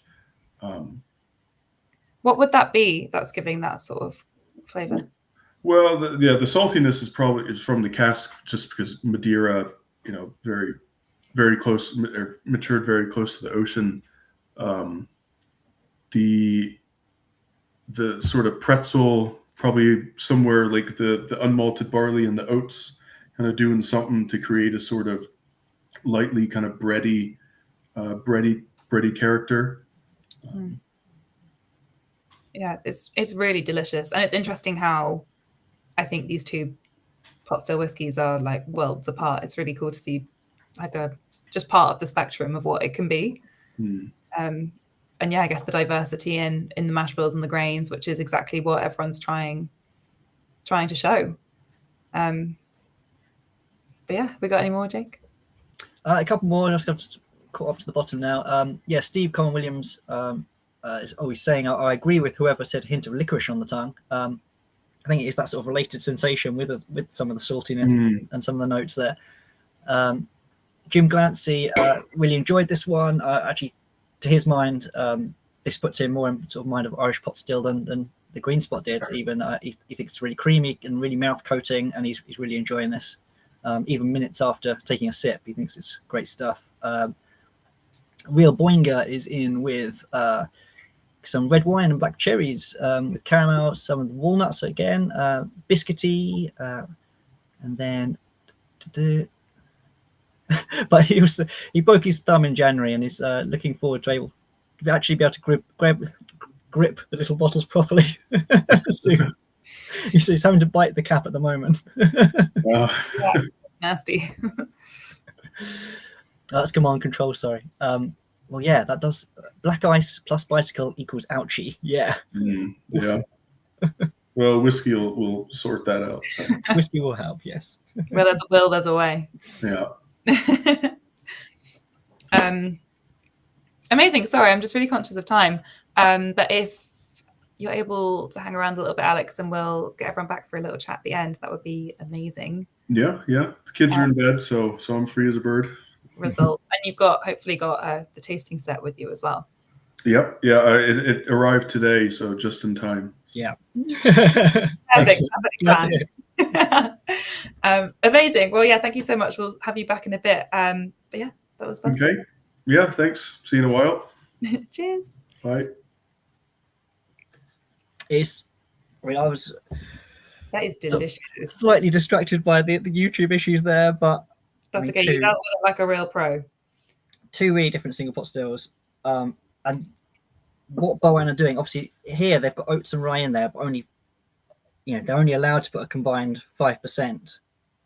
What would that be? That's giving that sort of flavor. Well, the saltiness is from the cask, just because Madeira, very, very close, or matured very close to the ocean. The sort of pretzel, probably somewhere like the unmalted barley and the oats, kind of doing something to create a sort of lightly kind of bready character. Yeah, it's really delicious, and it's interesting how I think these two pot still whiskies are like worlds apart. It's really cool to see like just part of the spectrum of what it can be. And yeah, I guess the diversity in the mash bills and the grains, which is exactly what everyone's trying to show. But yeah, we got any more, Jake? A couple more. I've just caught up to the bottom now. Steve Coleman Williams is always saying, I agree with whoever said hint of licorice on the tongue. I think it is that sort of related sensation with some of the saltiness and some of the notes there. Jim Glancy really enjoyed this one. Actually, to his mind, this puts him more in sort of mind of Irish pot still than the Green Spot did. Even he thinks it's really creamy and really mouth coating, and he's really enjoying this. Even minutes after taking a sip, he thinks it's great stuff. Real Boinga is in with some red wine and black cherries with caramel, some of the walnuts again, biscuity, and then but he broke his thumb in January and is looking forward to actually be able to grip the little bottles properly soon. He's having to bite the cap at the moment. Yeah, nasty. That's command control, sorry. Well, yeah, that does black ice plus bicycle equals ouchie. Yeah. Yeah. Well, whiskey will sort that out. So. Whiskey will help, yes. Where there's a will, there's a way. Yeah. Amazing. Sorry, I'm just really conscious of time. But if you're able to hang around a little bit, Alex, and we'll get everyone back for a little chat at the end, that would be amazing. Yeah. The kids are in bed, so I'm free as a bird. Result. And you've hopefully got the tasting set with you as well. Yep. Yeah. It arrived today, so just in time. Yeah. Perfect. Amazing. Well, yeah, thank you so much. We'll have you back in a bit. But yeah, that was fun. Okay. Yeah, thanks. See you in a while. Cheers. Bye. That is delicious. Slightly distracted by the YouTube issues there, but that's okay. You dealt with it like a real pro. Two really different single pot stills. And what Boann are doing, obviously here they've got oats and rye in there, but only, they're only allowed to put a combined 5%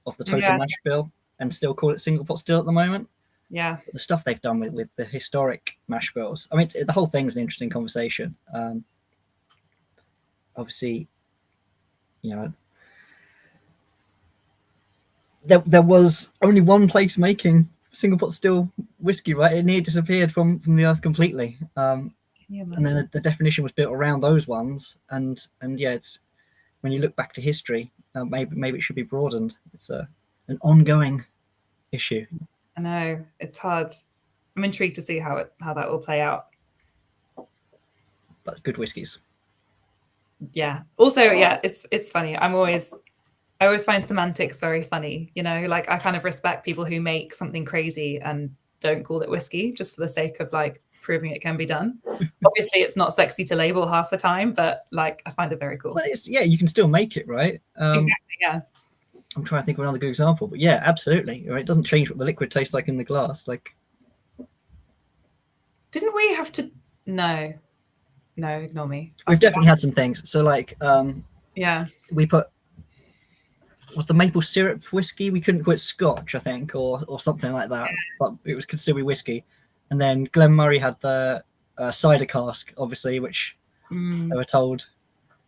of the total mash bill and still call it single pot still at the moment. Yeah. But the stuff they've done with the historic mash bills. I mean, the whole thing's an interesting conversation. Obviously, there was only one place making single pot still whiskey, right? It near disappeared from the earth completely. And then the definition was built around those ones. And yeah, it's when you look back to history, maybe it should be broadened. It's an ongoing issue. I know, it's hard. I'm intrigued to see how that will play out. But good whiskies. Yeah. Also, yeah, it's funny. I always find semantics very funny. Like I kind of respect people who make something crazy and don't call it whiskey just for the sake of like proving it can be done. Obviously, it's not sexy to label half the time, but like I find it very cool. Well, you can still make it, right? Exactly. Yeah. I'm trying to think of another good example, but yeah, absolutely. Right? It doesn't change what the liquid tastes like in the glass. Like, didn't we have to? No. no, ignore me. We've definitely had some things. So like, Yeah. we put was the maple syrup whiskey. We couldn't put Scotch, I think, or something like that, but it was considered whiskey. And then Glen Murray had the cider cask, obviously, which they were told,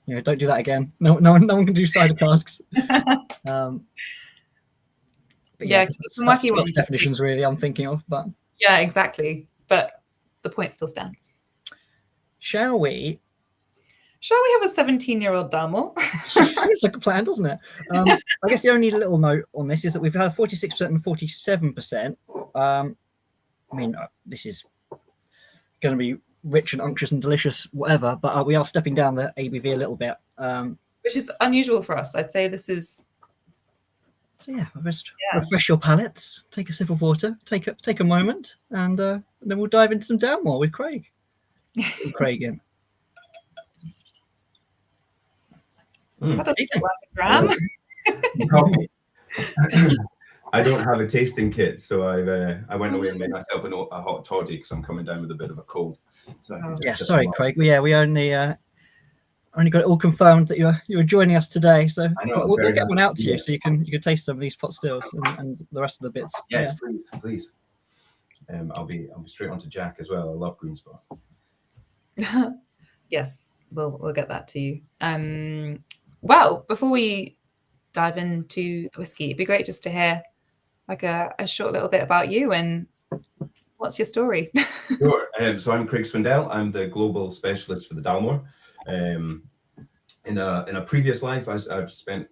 don't do that again. No one can do cider casks. But Yeah, because it's some that's wacky Scotch ones. definitions really I'm thinking of. But Yeah, exactly. But the point still stands. shall we? Shall we have a 17-year-old Dalmore? Seems like a plan, doesn't it? I guess the only little note on this is that we've had 46% and 47%. I mean, this is going to be rich and unctuous and delicious, whatever, but we are stepping down the ABV a little bit. Which is unusual for us. I'd say this is... So yeah, just refresh your palates, take a sip of water, take a moment, and then we'll dive into some Dalmore with Craig. Craig in. That doesn't look like a gram. I don't have a tasting kit, so I went away and made myself a hot toddy because I'm coming down with a bit of a cold. So sorry, Craig. We only got it all confirmed that you were joining us today. So we'll get one out to you so you can taste some of these pot stills and the rest of the bits. Yes, please. I'll be straight on to Jack as well. I love Green Spot. Yes, we'll get that to you. Well, before we dive into the whiskey, it'd be great just to hear like a short little bit about you and what's your story? Sure. So I'm Craig Swindell. I'm the global specialist for the Dalmore. In a previous life, I've spent,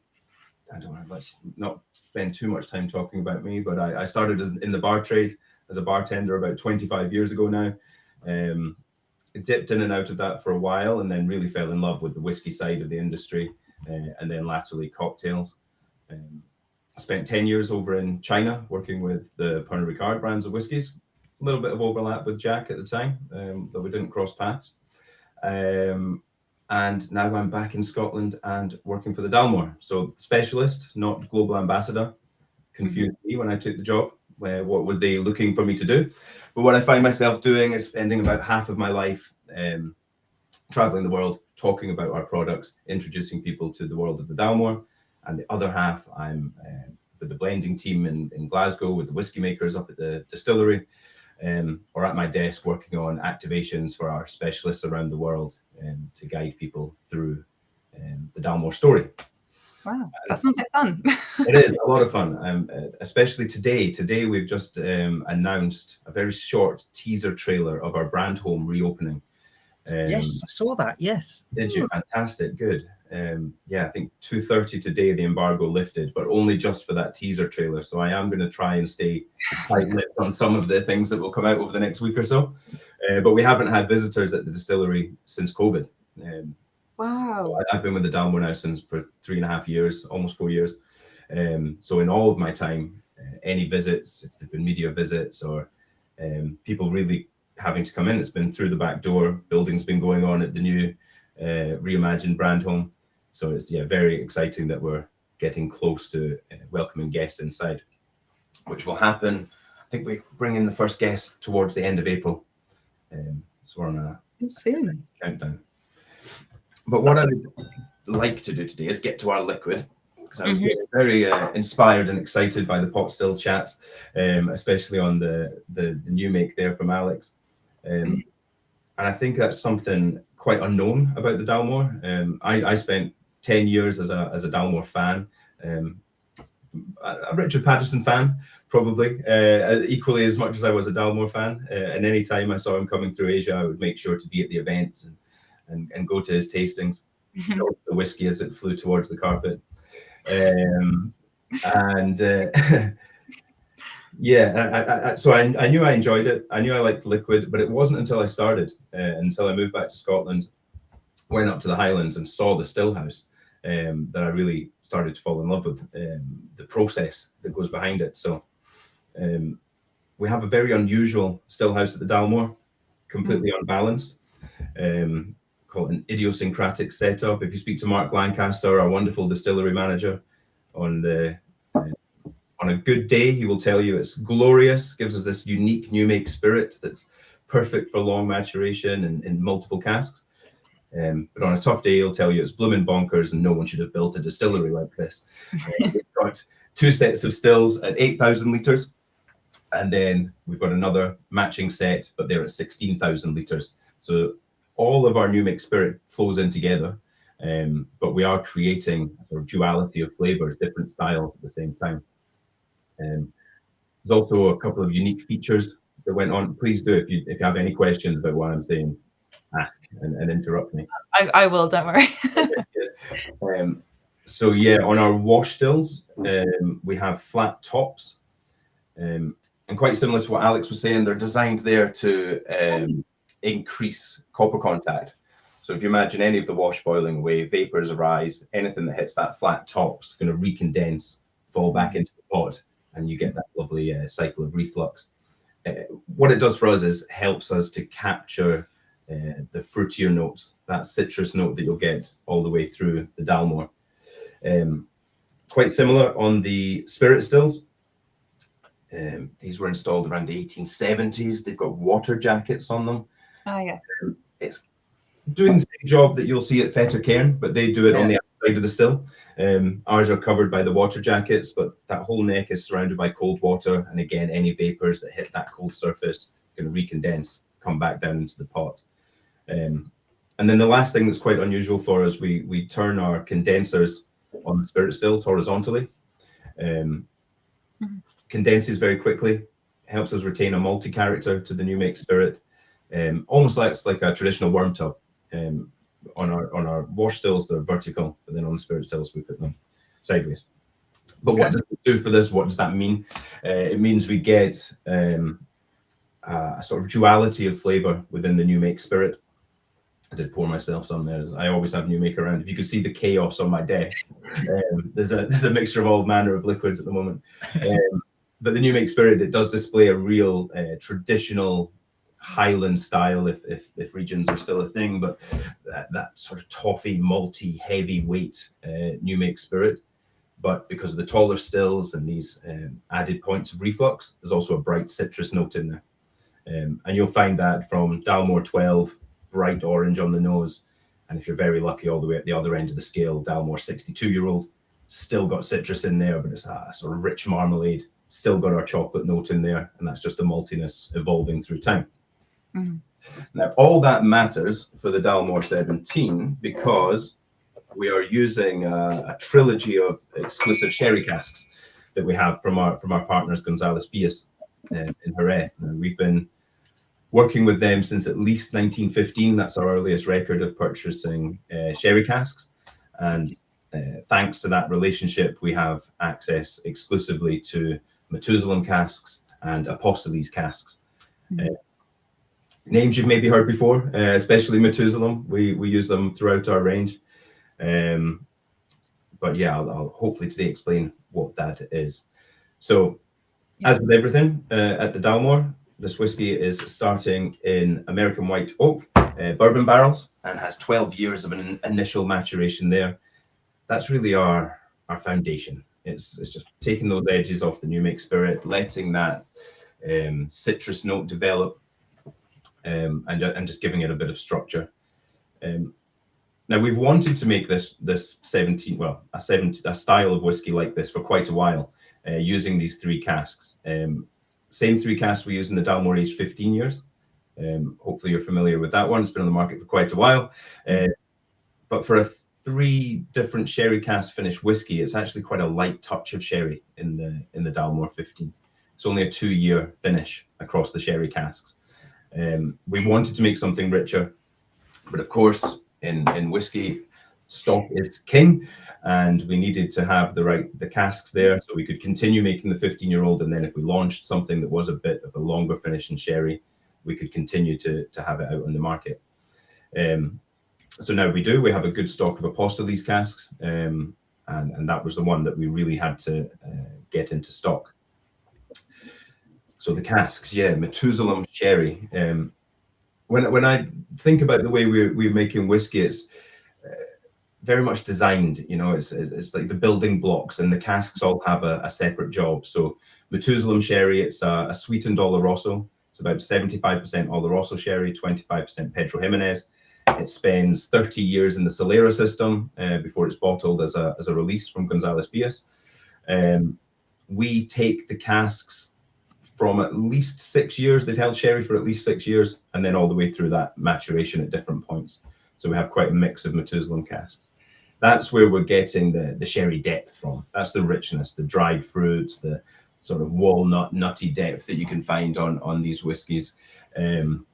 I don't know, let's not spend too much time talking about me, but I started in the bar trade as a bartender about 25 years ago now. I dipped in and out of that for a while and then really fell in love with the whiskey side of the industry, and then latterly cocktails. I spent 10 years over in China working with the Pernod Ricard brands of whiskies. A little bit of overlap with Jack at the time, though we didn't cross paths. And now I'm back in Scotland and working for the Dalmore. So specialist, not global ambassador. Confused me when I took the job. What were they looking for me to do? But what I find myself doing is spending about half of my life traveling the world, talking about our products, introducing people to the world of the Dalmore. And the other half, I'm with the blending team in Glasgow, with the whiskey makers up at the distillery, or at my desk working on activations for our specialists around the world to guide people through the Dalmore story. Wow, that sounds like fun. It is a lot of fun, especially today. Today we've just announced a very short teaser trailer of our brand home reopening. Yes, I saw that. Yes. Did you? Fantastic. Good. I think 2:30 today the embargo lifted, but only just for that teaser trailer. So I am going to try and stay tight-lipped on some of the things that will come out over the next week or so. But we haven't had visitors at the distillery since COVID. Wow. So I've been with the Dalmore now for 3.5 years, almost 4 years. So in all of my time, any visits, if there've been media visits or people really having to come in, it's been through the back door. Building's been going on at the new reimagined brand home. So it's very exciting that we're getting close to welcoming guests inside, which will happen. I think we bring in the first guest towards the end of April. So we're on a soon countdown. But what I would like to do today is get to our liquid, because I was getting very inspired and excited by the pot still chats, especially on the new make there from Alex. And I think that's something quite unknown about the Dalmore. I spent 10 years as a Dalmore fan, a Richard Patterson fan, probably, equally as much as I was a Dalmore fan. And any time I saw him coming through Asia, I would make sure to be at the events and go to his tastings, the whiskey as it flew towards the carpet. So I knew I enjoyed it. I knew I liked liquid, but it wasn't until I started, until I moved back to Scotland, went up to the Highlands and saw the still house, that I really started to fall in love with the process that goes behind it. So we have a very unusual still house at the Dalmore, completely unbalanced. Call it an idiosyncratic setup. If you speak to Mark Lancaster, our wonderful distillery manager, on a good day, he will tell you it's glorious, gives us this unique new make spirit that's perfect for long maturation and in multiple casks. But on a tough day, he'll tell you it's blooming bonkers and no one should have built a distillery like this. We've got 2 sets of stills at 8,000 litres. And then we've got another matching set, but they're at 16,000 litres. So all of our new mixed spirit flows in together, but we are creating a sort of duality of flavours, different styles at the same time. There's also a couple of unique features that went on. Please do, if you have any questions about what I'm saying, ask and interrupt me. I will, don't worry. So yeah, on our wash stills, we have flat tops, and quite similar to what Alex was saying, they're designed there to increase copper contact. So if you imagine any of the wash boiling away, vapors arise, anything that hits that flat top is going to recondense, fall back into the pot, and you get that lovely cycle of reflux. What it does for us is helps us to capture the fruitier notes, that citrus note that you'll get all the way through the Dalmore. Quite similar on the spirit stills. These were installed around the 1870s. They've got water jackets on them. Oh, yeah. It's doing the same job that you'll see at Fetter Cairn, but they do it on the outside of the still. Ours are covered by the water jackets, but that whole neck is surrounded by cold water. And again, any vapors that hit that cold surface are going to recondense, come back down into the pot. And then the last thing that's quite unusual for us, we turn our condensers on the spirit stills horizontally. Condenses very quickly, helps us retain a malty character to the new make spirit. Almost like a traditional worm tub. On our wash stills, they're vertical, but then on the spirit stills, we put them sideways. But what does it do for this? What does that mean? It means we get a sort of duality of flavour within the new make spirit. I did pour myself some there. I always have new make around. If you could see the chaos on my desk, there's a mixture of all manner of liquids at the moment. But the new make spirit, it does display a real traditional Highland style, if regions are still a thing, but that sort of toffee, malty, heavy weight new make spirit. But because of the taller stills and these added points of reflux, there's also a bright citrus note in there. And you'll find that from Dalmore 12, bright orange on the nose. And if you're very lucky, all the way at the other end of the scale, Dalmore 62-year-old, still got citrus in there, but it's a sort of rich marmalade, still got our chocolate note in there. And that's just the maltiness evolving through time. Now, all that matters for the Dalmore 17 because we are using a trilogy of exclusive sherry casks that we have from our partners Gonzalez Bias in Jerez. And we've been working with them since at least 1915. That's our earliest record of purchasing sherry casks. And thanks to that relationship, we have access exclusively to Methuselah casks and Apostles casks. Names you've maybe heard before, especially Methuselah. We use them throughout our range. But yeah, I'll hopefully today explain what that is. So as with everything at the Dalmore, this whiskey is starting in American white oak bourbon barrels and has 12 years of an initial maturation there. That's really our foundation. It's just taking those edges off the new make spirit, letting that citrus note develop, and just giving it a bit of structure. Now we've wanted to make this 17, well, a style of whiskey like this for quite a while, using these 3 casks. Same 3 casks we use in the Dalmore aged 15 years. Hopefully you're familiar with that one. It's been on the market for quite a while. But for a 3 different sherry cask finished whiskey, it's actually quite a light touch of sherry in the Dalmore 15. It's only a 2-year finish across the sherry casks. We wanted to make something richer, but of course, in whiskey, stock is king, and we needed to have the casks there so we could continue making the 15-year-old, and then if we launched something that was a bit of a longer finish in sherry, we could continue to have it out on the market. So now we do. We have a good stock of Apostles casks, and that was the one that we really had to get into stock. So the casks, yeah, Methuselah sherry. When I think about the way we're making whiskey, it's very much designed. You know, it's like the building blocks, and the casks all have a separate job. So Methuselah sherry, it's a sweetened Oloroso. It's about 75% Oloroso sherry, 25% Pedro Jimenez. It spends 30 years in the Solera system before it's bottled as a release from González Bias. We take the casks from at least 6 years. They've held sherry for at least 6 years, and then all the way through that maturation at different points. So we have quite a mix of Methuselah casks. That's where we're getting the sherry depth from. That's the richness, the dried fruits, the sort of walnut, nutty depth that you can find on these whiskies, and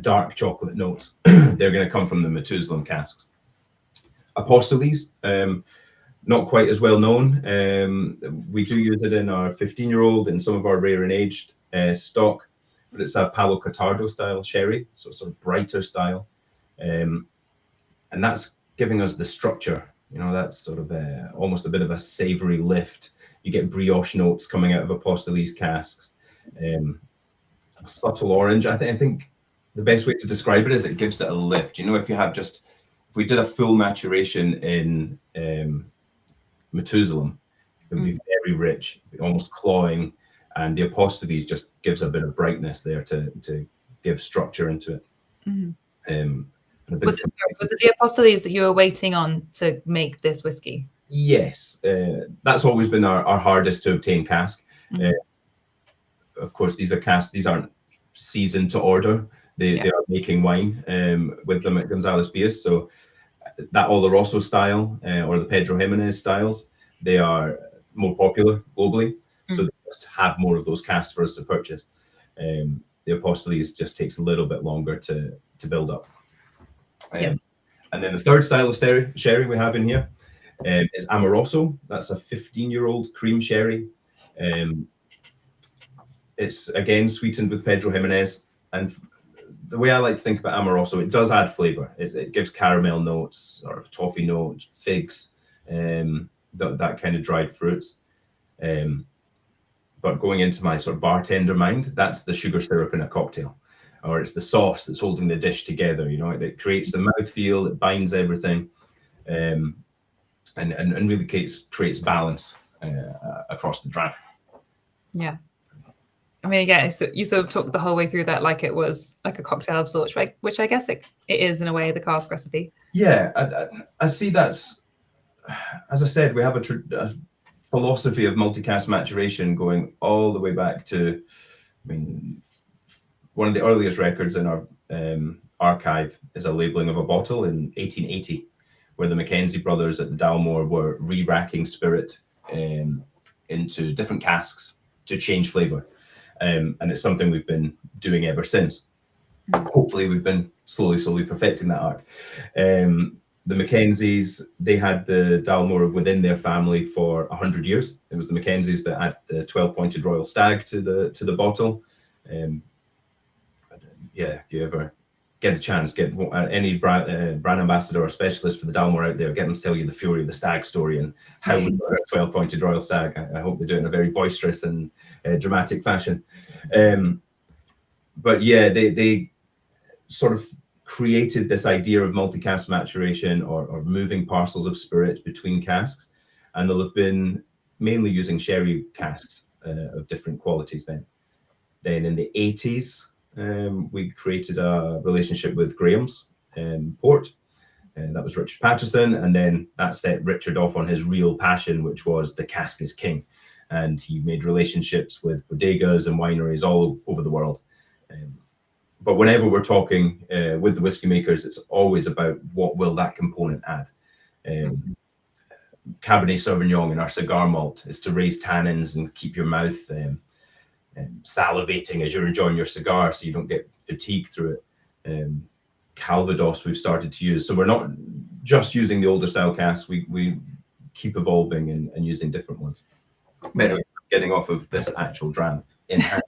dark chocolate notes. They're going to come from the Methuselah casks. Apostoles, not quite as well known. We do use it in our 15-year-old and some of our rare and aged stock, but it's a Palo Catardo style sherry, so sort of brighter style, and that's giving us the structure. You know, that's sort of almost a bit of a savory lift. You get brioche notes coming out of Apostoles casks. Subtle orange. I think the best way to describe it is it gives it a lift. You know, if we did a full maturation in Methuselah, it would be very rich, almost cloying, and the Apostoles just gives a bit of brightness there to give structure into it. Was it the Apostoles that you were waiting on to make this whiskey? Yes, that's always been our hardest to obtain cask. Of course, these are casks. These aren't seasoned to order. They are making wine with them at González Bias. So that Oloroso style or the Pedro Jimenez styles, they are more popular globally. So they just have more of those casks for us to purchase. The Apostoles just takes a little bit longer to build up. And then the third style of sherry we have in here is Amoroso. That's a 15-year-old cream sherry. It's again sweetened with Pedro Jimenez, and the way I like to think about Amoroso, it does add flavor. It gives caramel notes or toffee notes, figs, that kind of dried fruits. But going into my sort of bartender mind, that's the sugar syrup in a cocktail, or it's the sauce that's holding the dish together. You know, it creates the mouthfeel, it binds everything, and really creates balance across the dram. Yeah. I mean, again, so you sort of talked the whole way through that like it was like a cocktail of sorts, right? Which I guess it is in a way, the cask recipe. Yeah, I see that's, as I said, we have a philosophy of multicast maturation going all the way back to, I mean, one of the earliest records in our archive is a labeling of a bottle in 1880, where the Mackenzie brothers at the Dalmore were re-racking spirit into different casks to change flavor. And it's something we've been doing ever since. Hopefully we've been slowly perfecting that art. The Mackenzies, they had the Dalmore within their family for 100 years. It was the Mackenzies that added the 12-pointed Royal Stag to the bottle. If you ever get a chance, get any brand ambassador or specialist for the Dalmore out there, get them to tell you the Fury of the Stag story and how we got a 12-pointed Royal Stag. I hope they do it in a very boisterous and dramatic fashion. But yeah, they sort of created this idea of multicast maturation or moving parcels of spirit between casks, and they'll have been mainly using sherry casks of different qualities then. Then in the 80s, we created a relationship with Graham's Port, and that was Richard Patterson, and then that set Richard off on his real passion, which was the cask is king, and he made relationships with bodegas and wineries all over the world. But whenever we're talking with the whiskey makers, it's always about what will that component add. Cabernet Sauvignon in our cigar malt is to raise tannins and keep your mouth salivating as you're enjoying your cigar, so you don't get fatigue through it. Calvados we've started to use, so we're not just using the older style casks. We keep evolving and using different ones. But anyway, getting off of this actual dram in hand.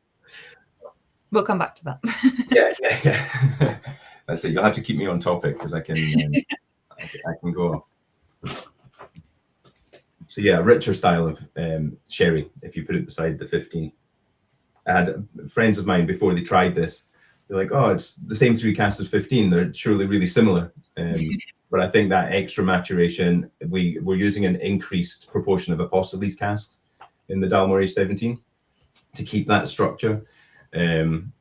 We'll come back to that. Yeah. That's it. You'll have to keep me on topic because I can go off. So yeah, richer style of sherry. If you put it beside the 15, I had friends of mine before they tried this. They're like, "Oh, it's the same 3 casks as 15. They're surely really similar." But I think that extra maturation, we're using an increased proportion of Apostoles casks in the Dalmore A17 to keep that structure. And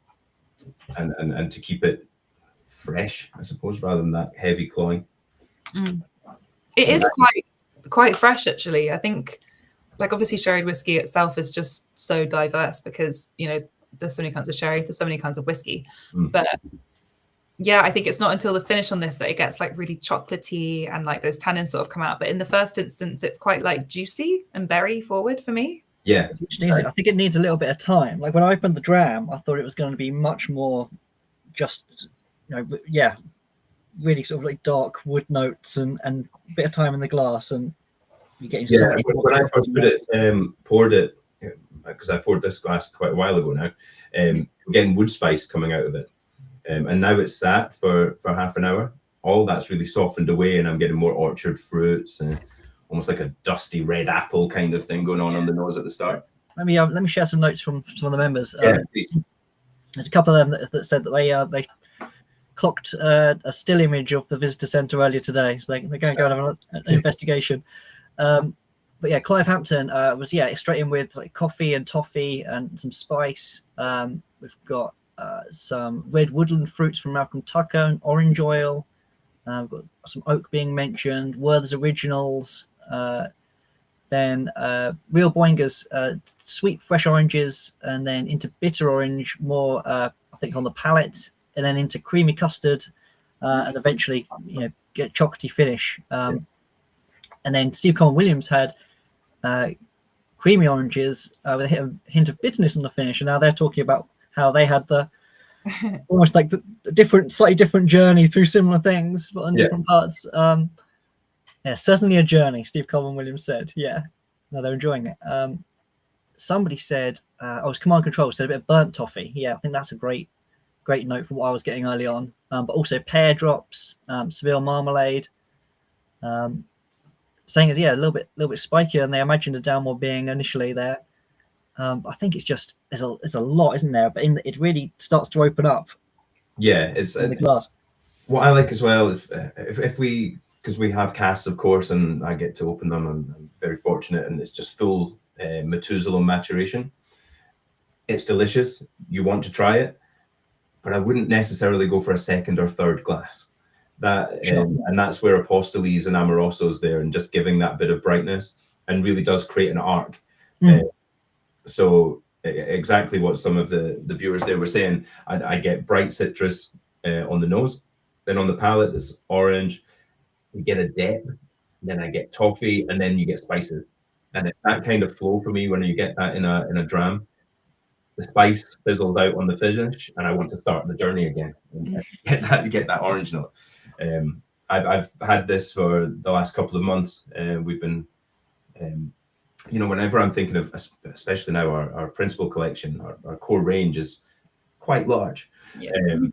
to keep it fresh, I suppose, rather than that heavy cloying. It is quite fresh, actually. I think, like, obviously sherry whiskey itself is just so diverse because, you know, there's so many kinds of sherry, there's so many kinds of whiskey. But yeah, I think it's not until the finish on this that it gets like really chocolatey and like those tannins sort of come out. But in the first instance, it's quite like juicy and berry forward for me. Yeah. I think it needs a little bit of time. Like when I opened the dram, I thought it was going to be much more just, you know, yeah, really sort of like dark wood notes and a bit of time in the glass, and you're getting so much more. When I first poured it, because I poured this glass quite a while ago now, we're getting wood spice coming out of it. And now it's sat for half an hour. All that's really softened away, and I'm getting more orchard fruits and almost like a dusty red apple kind of thing going on the nose at the start. Let me share some notes from some of the members. Please. There's a couple of them that said that they clocked a still image of the visitor centre earlier today, so they're going to go and have an investigation. But yeah, Clive Hampton was straight in with like coffee and toffee and some spice. We've got some red woodland fruits from Malcolm Tucker and orange oil. We've got some oak being mentioned, Werther's Originals, then real Boinger's sweet fresh oranges, and then into bitter orange, more I think on the palate, and then into creamy custard, and eventually get chocolatey finish. And then Steve Coleman Williams had creamy oranges with a hint of bitterness on the finish, and now they're talking about how they had the almost like the slightly different journey through similar things, but on different parts. Certainly a journey, Steve Coleman Williams said. Yeah, no, they're enjoying it. Somebody said, it was Command Control, said a bit of burnt toffee. Yeah, I think that's a great note from what I was getting early on. But also pear drops, Seville marmalade. Saying it's a little bit spikier than they imagined the Dalmore being initially there. I think it's just there's a lot, isn't there? But it really starts to open up. Yeah, it's in the glass. What I like as well, if we, because we have casks, of course, and I get to open them. I'm very fortunate, and it's just full Methuselah maturation. It's delicious. You want to try it, but I wouldn't necessarily go for a second or third glass. And that's where Apostles and Amoroso's there, and just giving that bit of brightness, and really does create an arc. So exactly what some of the viewers there were saying, I get bright citrus on the nose, then on the palate it's orange, you get a depth, then I get toffee, and then you get spices, and it's that kind of flow for me when you get that in a dram. The spice fizzles out on the finish, and I want to start the journey again and get that orange note. I've had this for the last couple of months. We've been, whenever I'm thinking of, especially now, our principal collection, our core range is quite large. And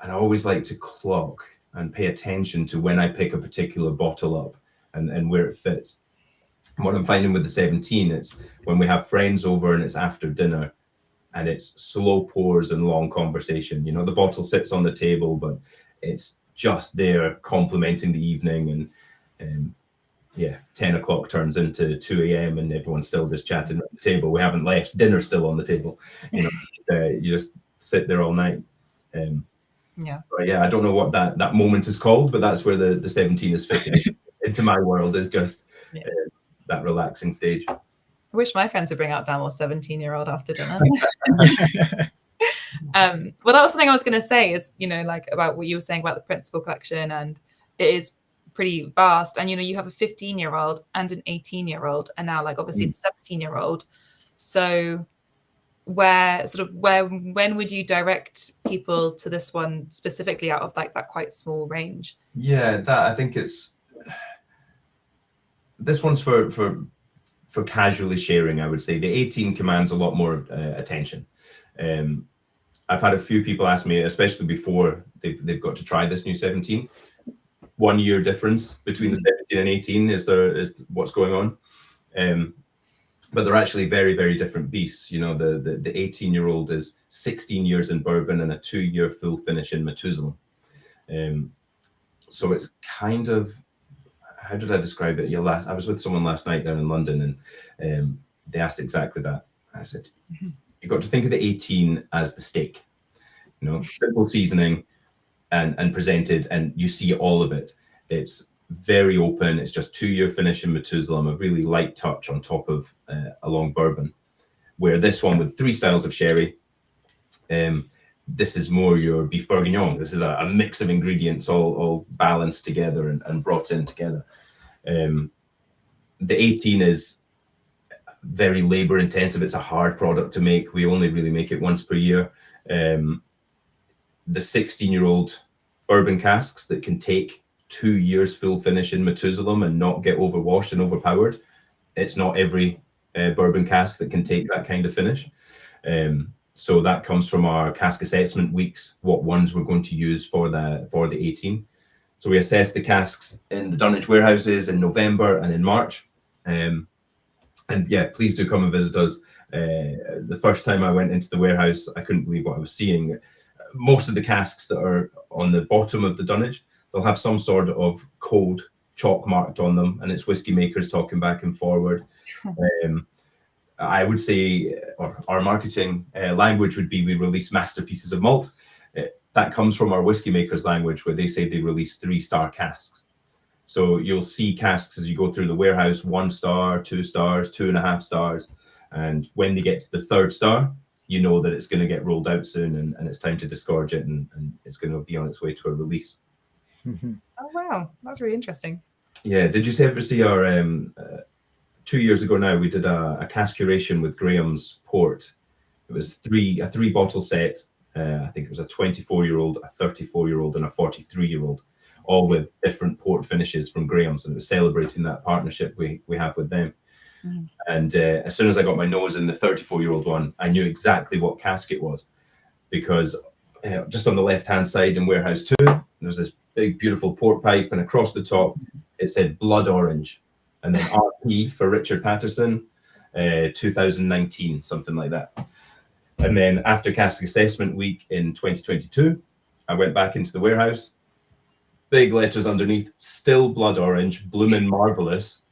I always like to clock and pay attention to when I pick a particular bottle up and where it fits. And what I'm finding with the 17, it's when we have friends over and it's after dinner, and it's slow pours and long conversation. The bottle sits on the table, but it's just there complementing the evening, and 10 o'clock turns into 2 a.m. and everyone's still just chatting at the table. We haven't left, dinner's still on the table. You just sit there all night. But I don't know what that moment is called, but that's where the 17 is fitting into my world, is just that relaxing stage. I wish my friends would bring out Dalmore 17-year-old after dinner. Well, that was something I was going to say is, like about what you were saying about the principal collection, and it is pretty vast. And, you have a 15-year-old and an 18-year-old, and now like obviously the 17-year-old. So when would you direct people to this one specifically out of like that quite small range? I think this one's for casually sharing. I would say the 18 commands a lot more attention. I've had a few people ask me, especially before they've got to try this new 17, 1 year difference between the 17 and 18 is what's going on. But they're actually very, very different beasts. The 18-year-old is 16 years in bourbon and a 2-year full finish in Methuselah. So it's kind of, how did I describe it? I was with someone last night down in London, and they asked exactly that. I said, you've got to think of the 18 as the steak. Simple seasoning, and presented, and you see all of it. It's very open. It's just 2-year finish in Methuselah, a really light touch on top of a long bourbon. Where this one with 3 styles of sherry, this is more your beef bourguignon. This is a mix of ingredients all balanced together and brought in together. The 18 is very labor intensive. It's a hard product to make. We only really make it once per year. The 16-year-old bourbon casks that can take 2 years full finish in Methuselah and not get overwashed and overpowered. It's not every bourbon cask that can take that kind of finish. So that comes from our cask assessment weeks, what ones we're going to use for the 18. So we assess the casks in the Dunwich warehouses in November and in March. And yeah, please do come and visit us. The first time I went into the warehouse, I couldn't believe what I was seeing. Most of the casks that are on the bottom of the dunnage, they'll have some sort of code chalk marked on them, and it's whiskey makers talking back and forward. I would say our marketing language would be we release masterpieces of malt. That comes from our whiskey makers language, where they say they release 3-star casks. So you'll see casks as you go through the warehouse, 1 star, 2 stars, 2.5 stars. And when they get to the 3rd star, you know that it's going to get rolled out soon, and it's time to disgorge it, and it's going to be on its way to a release. Oh, wow. That's really interesting. Yeah. Did you ever see our 2 years ago now, we did a cask curation with Graham's port. It was a 3-bottle set. I think it was a 24-year-old, a 34-year-old, and a 43-year-old, all with different port finishes from Graham's, and it was celebrating that partnership we have with them. And as soon as I got my nose in the 34-year-old one, I knew exactly what cask it was, because just on the left-hand side in warehouse 2, there's this big, beautiful port pipe, and across the top, it said blood orange. And then RP for Richard Patterson, 2019, something like that. And then after cask assessment week in 2022, I went back into the warehouse, big letters underneath, still blood orange, bloomin' marvelous.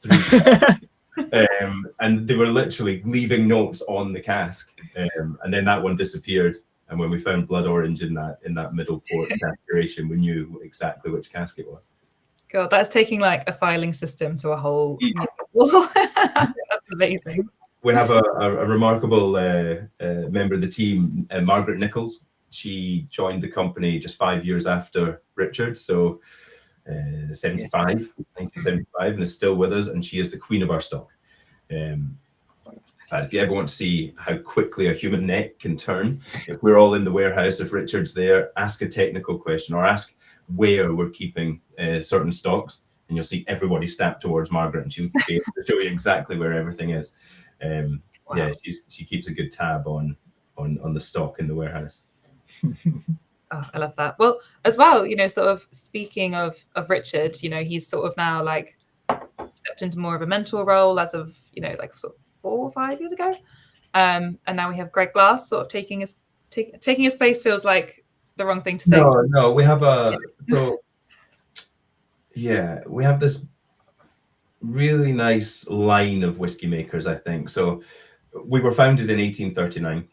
And they were literally leaving notes on the cask. And then that one disappeared. And when we found blood orange in that middle port saturation, we knew exactly which cask it was. God, that's taking like a filing system to a whole new level. That's amazing. We have a remarkable member of the team, Margaret Nichols. She joined the company just 5 years after Richard, so 1975, and is still with us, and she is the queen of our stock. In fact, if you ever want to see how quickly a human neck can turn, if we're all in the warehouse, if Richard's there, ask a technical question or ask where we're keeping certain stocks, and you'll see everybody step towards Margaret, and she'll be able to show you exactly where everything is. Wow. Yeah, she keeps a good tab on the stock in the warehouse. Oh, I love that. Well, as well, sort of speaking of Richard, he's sort of now like stepped into more of a mentor role as of, like sort of 4 or 5 years ago. And now we have Greg Glass sort of taking his place. Feels like the wrong thing to say. No, we have we have this really nice line of whiskey makers, I think. So we were founded in 1839.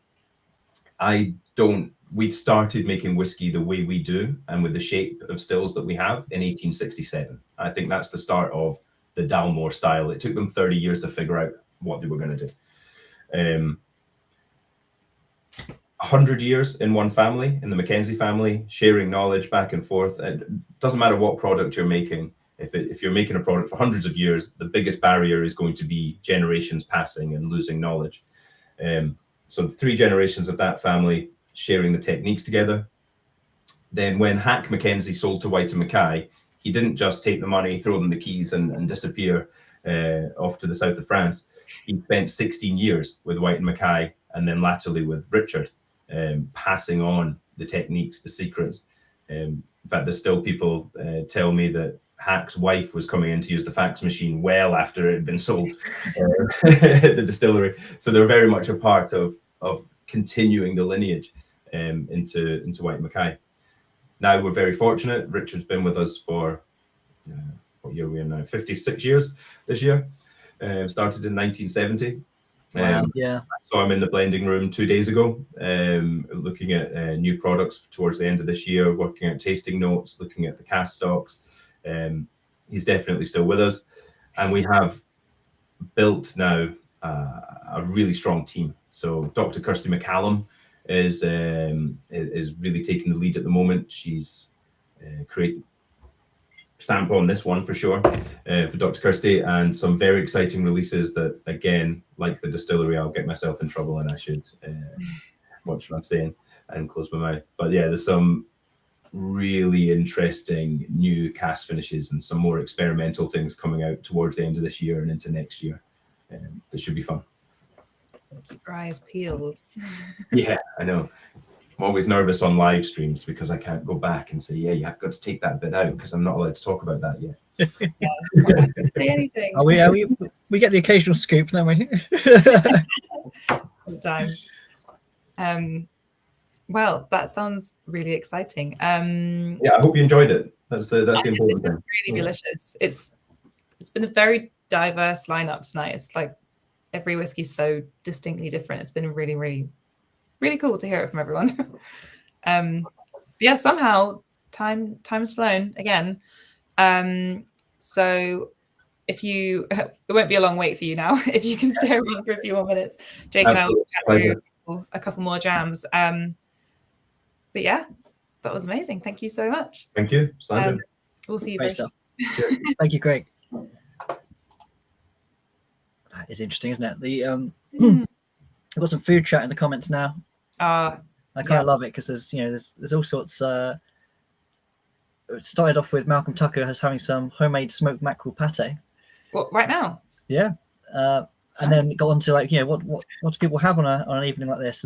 We started making whiskey the way we do and with the shape of stills that we have in 1867. I think that's the start of the Dalmore style. It took them 30 years to figure out what they were going to do. 100 years in one family, in the Mackenzie family, sharing knowledge back and forth. It doesn't matter what product you're making. If you're making a product for hundreds of years, the biggest barrier is going to be generations passing and losing knowledge. So 3 generations of that family sharing the techniques together. Then when Hack Mackenzie sold to White and Mackay, he didn't just take the money, throw them the keys and disappear off to the south of France. He spent 16 years with White and Mackay, and then latterly with Richard, passing on the techniques, the secrets. In fact, there's still people tell me that Hack's wife was coming in to use the fax machine well after it had been sold at the distillery. So they're very much a part of continuing the lineage into White and Mackay. Now we're very fortunate. Richard's been with us for what year are we in now? 56 years this year. Started in 1970. Yeah. So I'm in the blending room 2 days ago, looking at new products towards the end of this year, working out tasting notes, looking at the cask stocks. He's definitely still with us, and we have built now a really strong team. So Dr. Kirsty McCallum is really taking the lead at the moment. She's creating stamp on this one for sure for Dr. Kirsty, and some very exciting releases that, again, like the distillery, I'll get myself in trouble and I should watch what I'm saying and close my mouth. But yeah, there's some really interesting new cask finishes and some more experimental things coming out towards the end of this year and into next year. That should be fun. Keep your eyes peeled. Yeah, I know. I'm always nervous on live streams because I can't go back and say, yeah, you have got to take that bit out because I'm not allowed to talk about that yet. I can't say anything. We get the occasional scoop, don't we? Sometimes. Well, that sounds really exciting. Yeah, I hope you enjoyed it. That's the important thing. Really delicious. It's been a very diverse lineup tonight. It's like every whiskey's so distinctly different. It's been really, really, really cool to hear it from everyone. But yeah, somehow time's flown again. So if you, it won't be a long wait for you now. If you can stay around for a few more minutes, Jake and I will chat through a couple more jams. But yeah, that was amazing. Thank you so much. Thank you. We'll see you Great very stuff. Thank you, Craig. That is interesting, isn't it? I've got some food chat in the comments now. I kind of love it because there's all sorts. It started off with Malcolm Tucker as having some homemade smoked mackerel pate. What, right now? Yeah, and then it got on to what do people have on an evening like this?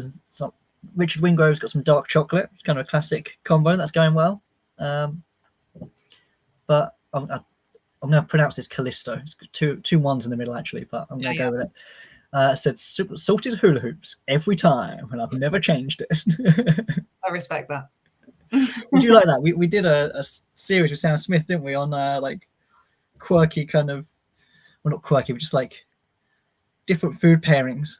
Richard Wingrove's got some dark chocolate. It's kind of a classic combo that's going well. But I'm going to pronounce this Callisto. It's got two ones in the middle actually, but I'm going to go with it. It said salted hula hoops every time, and I've never changed it. I respect that. Would you like that? We did a series with Sam Smith, didn't we, on like quirky kind of, well, not quirky, but just like different food pairings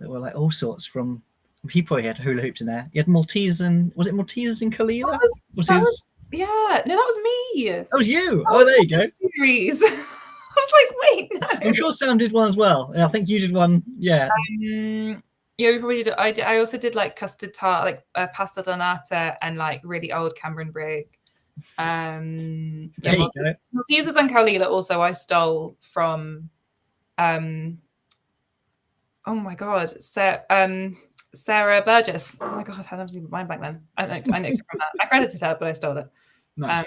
that were like all sorts from. He probably had hula hoops in there. He had Maltesers and was it Maltesers and Kalila? Yeah, no, that was me. That was you. There you go. Series. I was like, wait, no. I'm sure Sam did one as well, and I think you did one. Yeah. Yeah, we probably did. I also did like custard tart, like pasta donata, and like really old Cameron Brig. Maltesers and Kalila also I stole from. Oh my god, Sarah Burgess. Oh my god, I never mind back then. I nicked it from that. I credited her, but I stole it. Nice.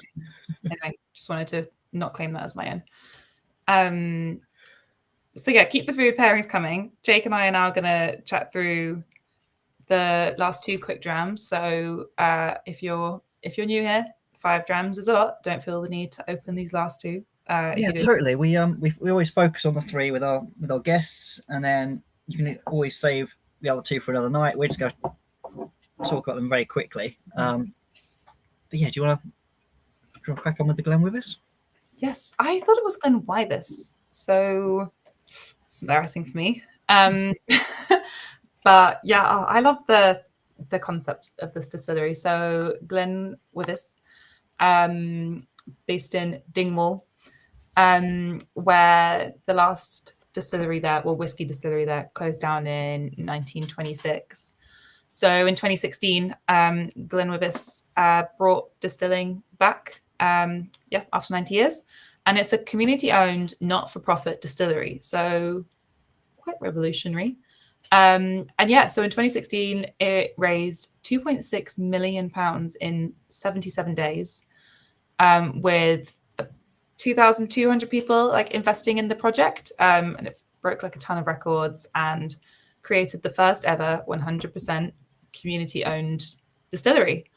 Anyway, just wanted to not claim that as my own. So yeah, keep the food pairings coming. Jake and I are now going to chat through the last two quick drams. So if you're new here, 5 drams is a lot. Don't feel the need to open these last two. Yeah, totally. We always focus on the 3 with our guests, and then you can always save the other 2 for another night. We're just going to talk about them very quickly. But yeah, do you want to crack on with the GlenWyvis? Yes, I thought it was GlenWyvis, so it's embarrassing for me. But yeah, I love the concept of this distillery. So GlenWyvis, based in Dingwall, where the last distillery there, whiskey distillery there, closed down in 1926. So in 2016, GlenWyvis brought distilling back, after 90 years. And it's a community-owned, not-for-profit distillery. So quite revolutionary. So in 2016, it raised £2.6 million in 77 days, with 2,200 people investing in the project, and it broke a ton of records and created the first ever 100% community-owned distillery.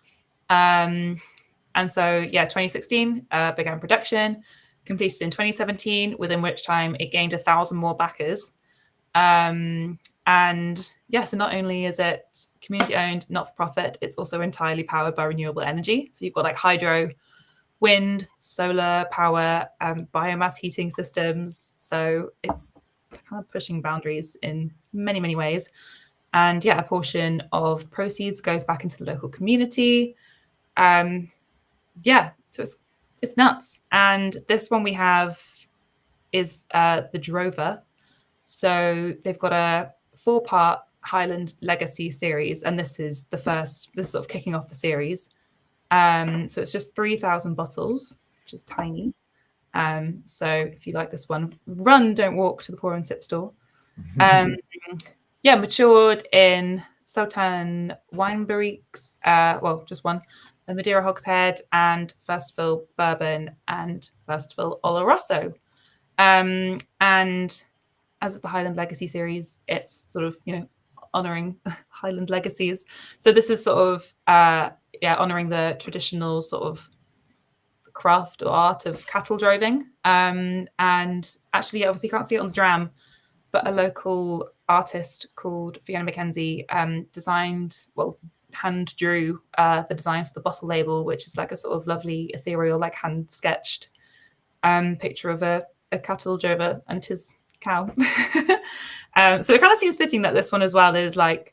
And so 2016 began production, completed in 2017, within which time it gained 1,000 more backers. So not only is it community-owned, not-for-profit, it's also entirely powered by renewable energy. So you've got hydro, wind, solar power, biomass heating systems. So it's kind of pushing boundaries in many, many ways. And yeah, a portion of proceeds goes back into the local community. Yeah, so it's nuts. And this one we have is the Drover. So they've got a 4-part Highland Legacy series, and this is sort of kicking off the series. So it's just 3,000 bottles, which is tiny. So if you like this one, run, don't walk to the pour and sip store. Yeah, matured in Sauternes wine barriques, well, just one, a Madeira hogshead, and first fill bourbon and first fill Oloroso. And as it's the Highland Legacy series, it's sort of, honouring Highland legacies. So this is sort of, honouring the traditional sort of craft or art of cattle driving. And actually, obviously, you can't see it on the dram, but a local artist called Fiona Mackenzie hand drew the design for the bottle label, which is like a sort of lovely, ethereal, like hand sketched picture of a cattle drover and his cow. So it kind of seems fitting that this one as well is like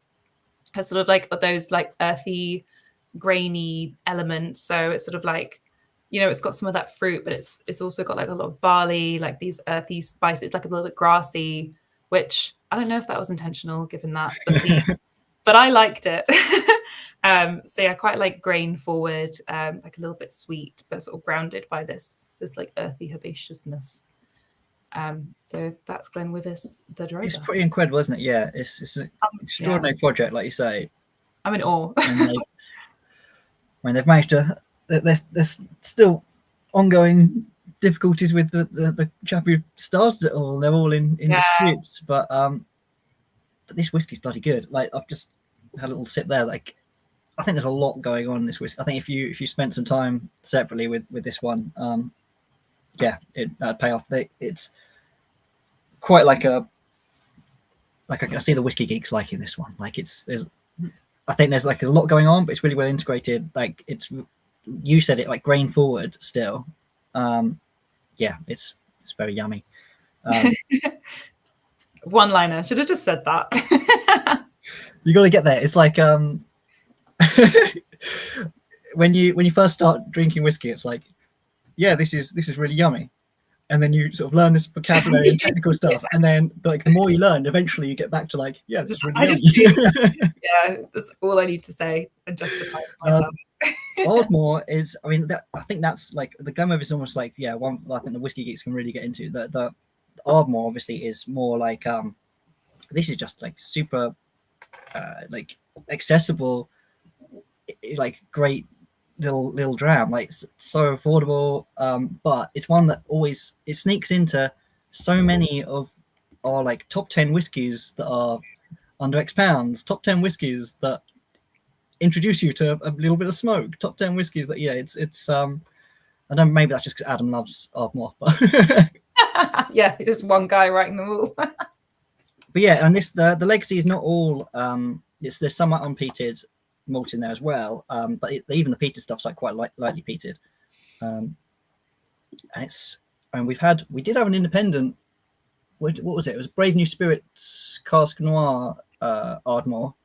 has sort of like those like earthy, grainy elements. So it's sort of like, it's got some of that fruit, but it's also got like a lot of barley, like these earthy spices, like a little bit grassy, which I don't know if that was intentional given that, but I liked it. So yeah, quite like grain forward, like a little bit sweet, but sort of grounded by this like earthy herbaceousness. So that's GlenWyvis the Drover. It's pretty incredible, isn't it? Yeah, it's an extraordinary project, like you say. I'm in awe. When they've managed to, there's still ongoing difficulties with the chap who started it all. They're all in disputes, but this whiskey's bloody good. Like I've just had a little sip there. Like I think there's a lot going on in this whiskey. I think if you spent some time separately with this one, that'd pay off. It's quite like I see the whiskey geeks liking this one. Like I think there's like a lot going on, but it's really well integrated. Like you said it like grain forward still. It's very yummy. One liner. Should have just said that. You got to get there. It's like when you first start drinking whiskey, it's like, yeah, this is really yummy, and then you sort of learn this vocabulary and technical stuff, and then like the more you learn, eventually you get back to like, yeah, this is really yummy. Yeah, that's all I need to say and justify it myself. Ardmore is, I think that's like the GlenWyvis is almost like one I think the whiskey geeks can really get into. The Ardmore obviously is more like this is just like super like accessible, like great little dram, like so affordable, but it's one that always it sneaks into so many of our like top 10 whiskies that are under X pounds, top 10 whiskies that introduce you to a little bit of smoke, top 10 whiskies that it's I don't, maybe that's just because Adam loves Ardmore, but yeah, it's just one guy writing them all. But yeah, and the legacy is not all there's some unpeated malt in there as well, but even the peated stuff's like quite lightly peated, and we did have an independent, what was it? It was Brave New Spirits Cask Noir Ardmore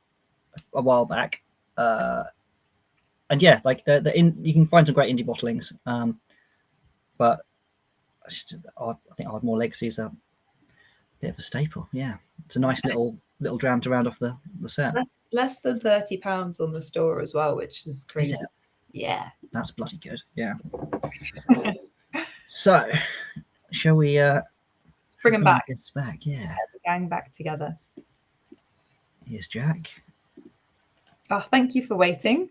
a while back, and yeah, like you can find some great indie bottlings, but I think Ardmore Legacy is a bit of a staple. Yeah, it's a nice little dram to round off the set. Less than £30 on the store as well, which is crazy. Yeah, that's bloody good. Yeah. So, shall we? Let's bring them back. It's back. Yeah. Get the gang back together. Here's Jack. Oh, thank you for waiting,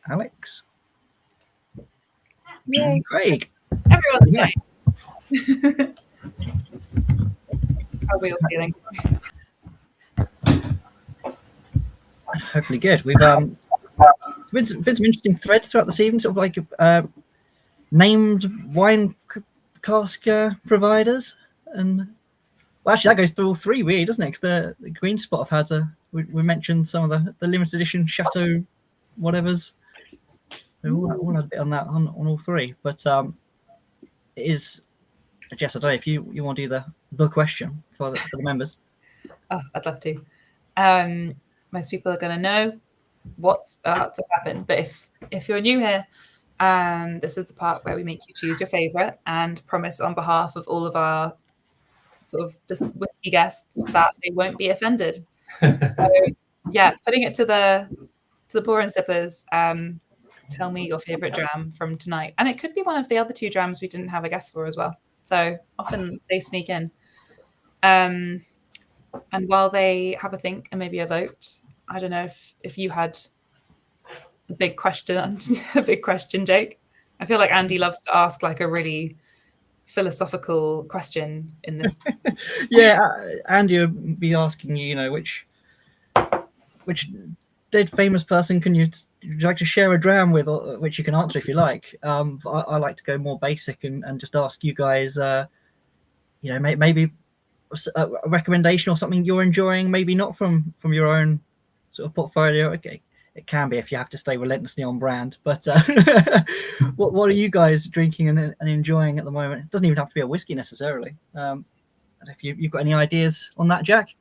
Alex. Yay. And Craig. Everyone's Yeah. How are we all feeling? Hopefully good. We've been some interesting threads throughout this evening, sort of like named wine cask providers, and well, actually that goes through all three, really, doesn't it? 'Cause the Green Spot have had we mentioned some of the limited edition Chateau whatevers. They all had a bit on that on all three, but it is. Jess, I don't know if you want to do the question for the members? Oh, I'd love to. Most people are going to know what's about to happen, but if you're new here, this is the part where we make you choose your favorite and promise on behalf of all of our sort of just whiskey guests that they won't be offended. So, yeah, putting it to the pour and sippers. Tell me your favorite dram from tonight, and it could be one of the other 2 drams we didn't have a guest for as well. So often they sneak in. And while they have a think and maybe a vote, I don't know if you had a big question, Jake. I feel like Andy loves to ask like a really philosophical question in this. Yeah, Andy would be asking you, which dead famous person would you like to share a dram with, or, which you can answer if you like. I like to go more basic and just ask you guys, maybe a recommendation or something you're enjoying, maybe not from your own sort of portfolio. Okay, it can be if you have to stay relentlessly on brand. But what are you guys drinking and enjoying at the moment? It doesn't even have to be a whiskey necessarily. If you've got any ideas on that, Jack?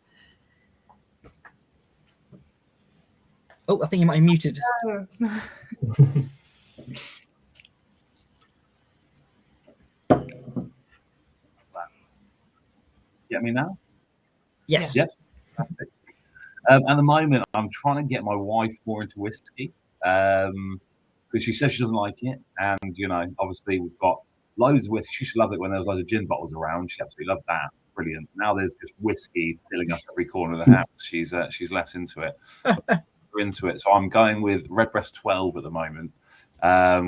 Oh, I think you might be muted. Get me now? Yes. Yes. Perfect. At the moment, I'm trying to get my wife more into whiskey because she says she doesn't like it. And, obviously we've got loads of whiskey. She used to love it when there was loads of gin bottles around. She absolutely loved that. Brilliant. Now there's just whiskey filling up every corner of the house. She's less into it. So I'm going with Redbreast 12 at the moment,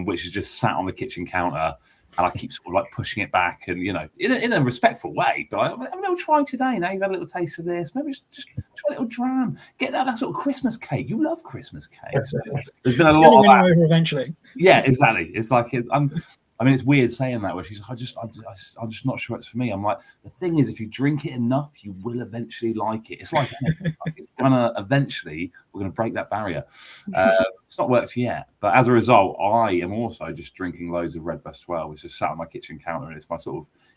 which is just sat on the kitchen counter. And I keep sort of like pushing it back and, in a respectful way. But I'm a little try today. Now you've had a little taste of this. Maybe just try a little dram. Get that sort of Christmas cake. You love Christmas cake. So there's been a lot of that. Over eventually. Yeah, exactly. It's like, it's weird saying that where she's like, I'm just not sure it's for me. I'm like, the thing is, if you drink it enough, you will eventually like it. It's like it's gonna eventually, we're gonna break that barrier. It's not worked yet, but as a result, I am also just drinking loads of Redbreast 12. It's just sat on my kitchen counter, and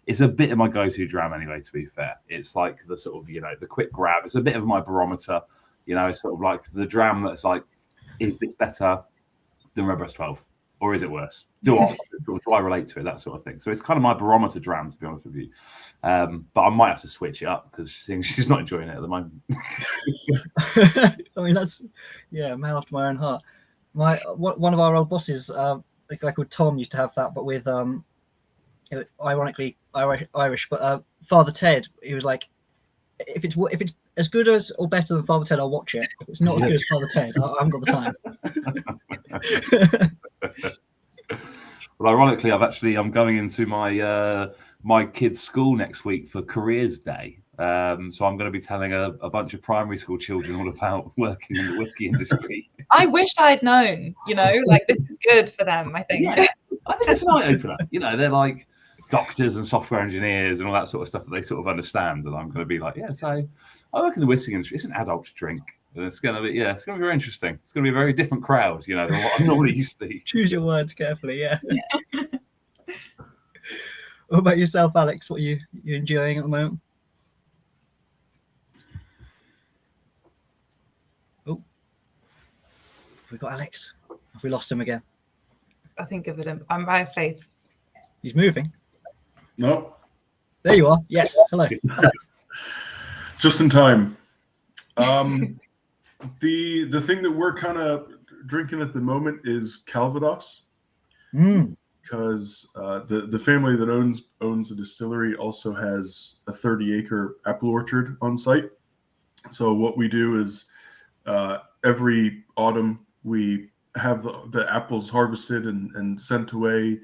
it's a bit of my go-to dram anyway. To be fair, it's like the sort of the quick grab. It's a bit of my barometer. It's sort of like the dram that's like, is this better than Redbreast 12? Or is it worse? Do I relate to it? That sort of thing. So it's kind of my barometer dram, to be honest with you. But I might have to switch it up because she's not enjoying it at the moment. I mean, that's man after my own heart. One of our old bosses, a guy called Tom, used to have that, but with ironically Irish. But Father Ted, he was like, if it's as good as or better than Father Ted, I'll watch it. If it's not as good as Father Ted, I haven't got the time. Well, ironically, I'm going into my kids' school next week for Careers Day. So I'm going to be telling a bunch of primary school children all about working in the whiskey industry. I wish I'd known, this is good for them, I think. Yeah, I think it's an eye opener. They're like doctors and software engineers and all that sort of stuff that they sort of understand. And I'm going to be like, so I work in the whiskey industry. It's an adult drink. And it's going to be very interesting. It's going to be a very different crowd, than what I'm normally used to. Choose your words carefully, yeah. What about yourself, Alex? What are you enjoying at the moment? Oh, have we got Alex? Have we lost him again? I think of it. I'm by faith. He's moving. No. There you are. Yes. Hello. Just in time. The thing that we're kind of drinking at the moment is Calvados, because the family that owns the distillery also has a 30-acre apple orchard on site. So what we do is every autumn we have the apples harvested and sent away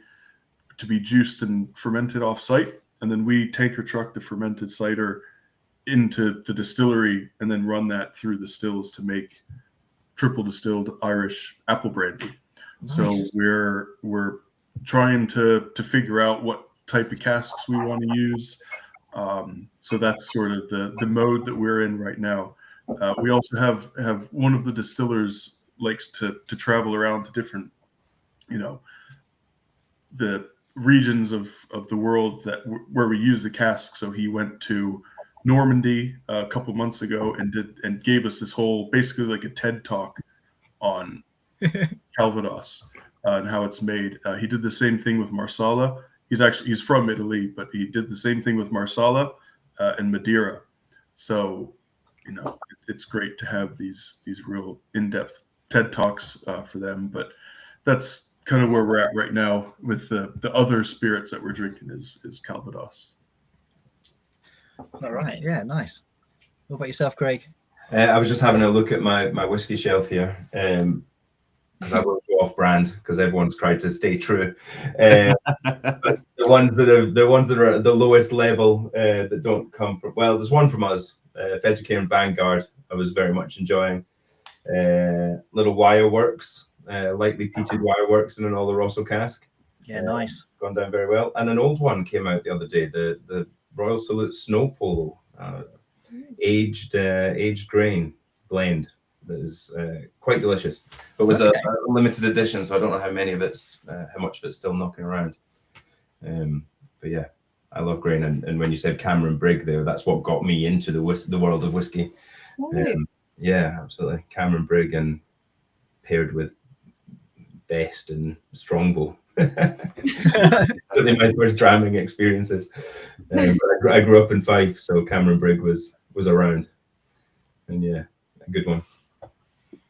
to be juiced and fermented off site, and then we tanker truck the fermented cider into the distillery and then run that through the stills to make triple distilled Irish apple brandy. Nice. So we're trying to figure out what type of casks we want to use. So that's sort of the mode that we're in right now. We also have one of the distillers likes to travel around to different, the regions of the world where we use the cask. So he went to Normandy a couple months ago and gave us this whole basically like a TED talk on Calvados and how it's made. He did the same thing with Marsala. He's from Italy, but he did the same thing with Marsala and Madeira. So, you know, it's great to have these real in-depth TED talks for them. But that's kind of where we're at right now with the other spirits that we're drinking is Calvados. All right. Yeah. Nice. What about yourself, Craig? I was just having a look at my whiskey shelf here, because I won't go off brand because everyone's tried to stay true. But the ones that are at the lowest level that don't come from, well, there's one from us, Fedrica and Vanguard. I was very much enjoying. Little Wireworks, lightly peated Wireworks in an Oloroso cask. Yeah, nice. Gone down very well. And an old one came out the other day, the Royal Salute Snow Polo, aged grain blend that is quite delicious. But was a limited edition, so I don't know how much of it's still knocking around. But yeah, I love grain, and when you said Cameron Brigg there, that's what got me into the world of whiskey. Yeah, absolutely. Cameron Brigg and paired with Best and Strongbow. Certainly my first dramming experiences. But I grew up in Fife, so Cameron Brigg was around, and yeah, a good one.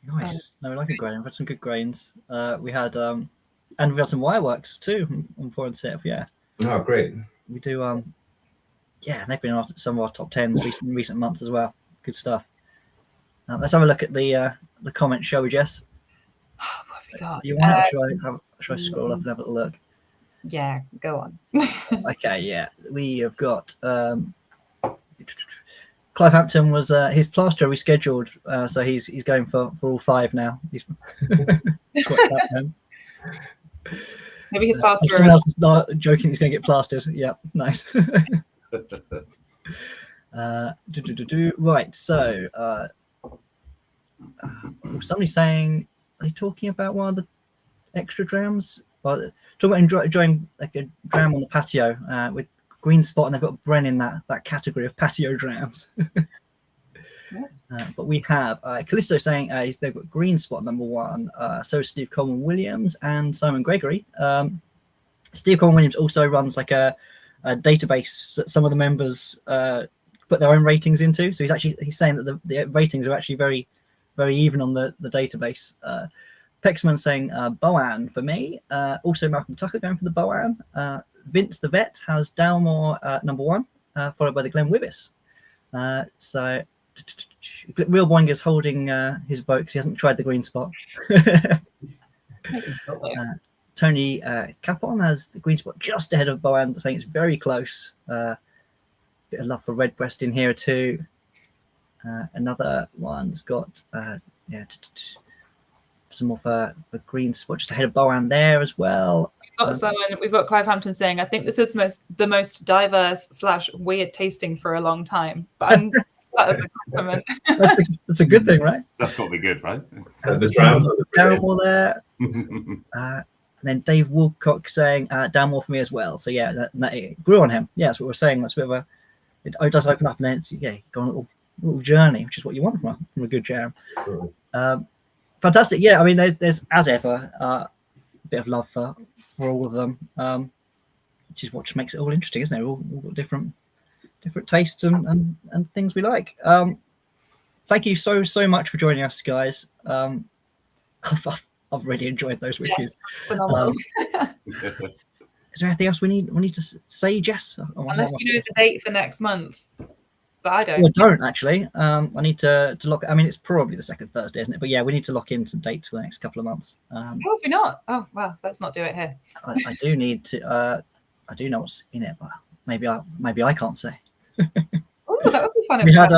Nice. No, we like a grain. We've had some good grains. We had and we've had some Wireworks too on Foreign Set. Yeah. Oh, great. We do. Yeah, they've been in some of our top 10s in recent months as well. Good stuff. Let's have a look at the comments, shall we, Jess? What have we got? You want? Should I scroll up and have a little look? Yeah, go on. Okay, yeah, we have got. Clive Hampton was his plaster rescheduled, so he's going for all 5 now. He's Maybe his plaster. Someone else is not joking. He's going to get plastered. Yeah, nice. Right, so somebody's saying, are they talking about one of the extra drams? Talking about enjoying like a dram on the patio with green spot, and they've got Bren in that category of patio drams. Yes. But we have Callisto saying they've got green spot number 1. So is Steve Coleman Williams and Simon Gregory. Steve Coleman Williams also runs like a database that some of the members put their own ratings into. So he's saying that the ratings are actually very, very even on the database. Pexman saying Boann for me. Also Malcolm Tucker going for the Boann. Vince the Vet has Dalmore number 1, followed by the GlenWyvis. So Real Boinger's holding his vote because he hasn't tried the green spot. Tony Capon has the green spot just ahead of Boann, but saying it's very close. Bit of love for Redbreast in here too. Another one's got some more for the green spot just ahead of Boann there as well. We've got Clive Hampton saying, I think this is the most diverse / weird tasting for a long time. But that is a compliment. That's a good thing, right? That's got to be good, right? The drams are terrible there. And then Dave Woolcock saying Dalmore for me as well. So yeah, that grew on him. Yeah, that's what we're saying. That's a bit of it does open up, and then it's go on a little journey, which is what you want from a good jam. Fantastic. Yeah, I mean, there's as ever a bit of love for all of them, which is what just makes it all interesting, isn't it? All got different tastes and things we like. Thank you so much for joining us, guys. I've really enjoyed those whiskies. Phenomenal. Is there anything else we need to say, Jess? Unless you know the date for next month, but I don't. Well, I don't actually. I need to lock. I mean, it's probably the second Thursday, isn't it? But yeah, we need to lock in some dates for the next couple of months. Have we not? Oh well, let's not do it here. I do need to. I do know what's in it, but maybe I can't say. Oh, that would be fun. We had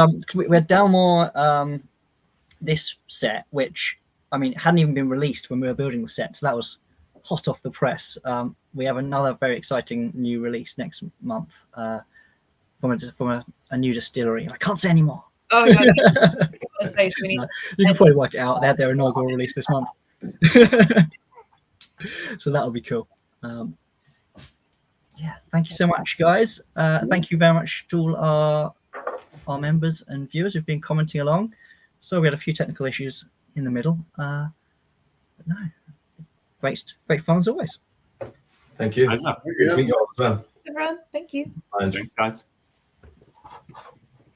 Dalmore this set, which I mean hadn't even been released when we were building the set, so that was hot off the press. We have another very exciting new release next month from a new distillery. I can't say anymore. Oh no. You can probably work it out. They had their inaugural release this month. So that'll be cool. Yeah, thank you so much, guys. Thank you very much to all our our members and viewers who've been commenting along. So we had a few technical issues in the middle. But no, great fun as always. Thank you. Pleasure. Good to meet you all as well. Everyone, thank you. And Thanks, guys.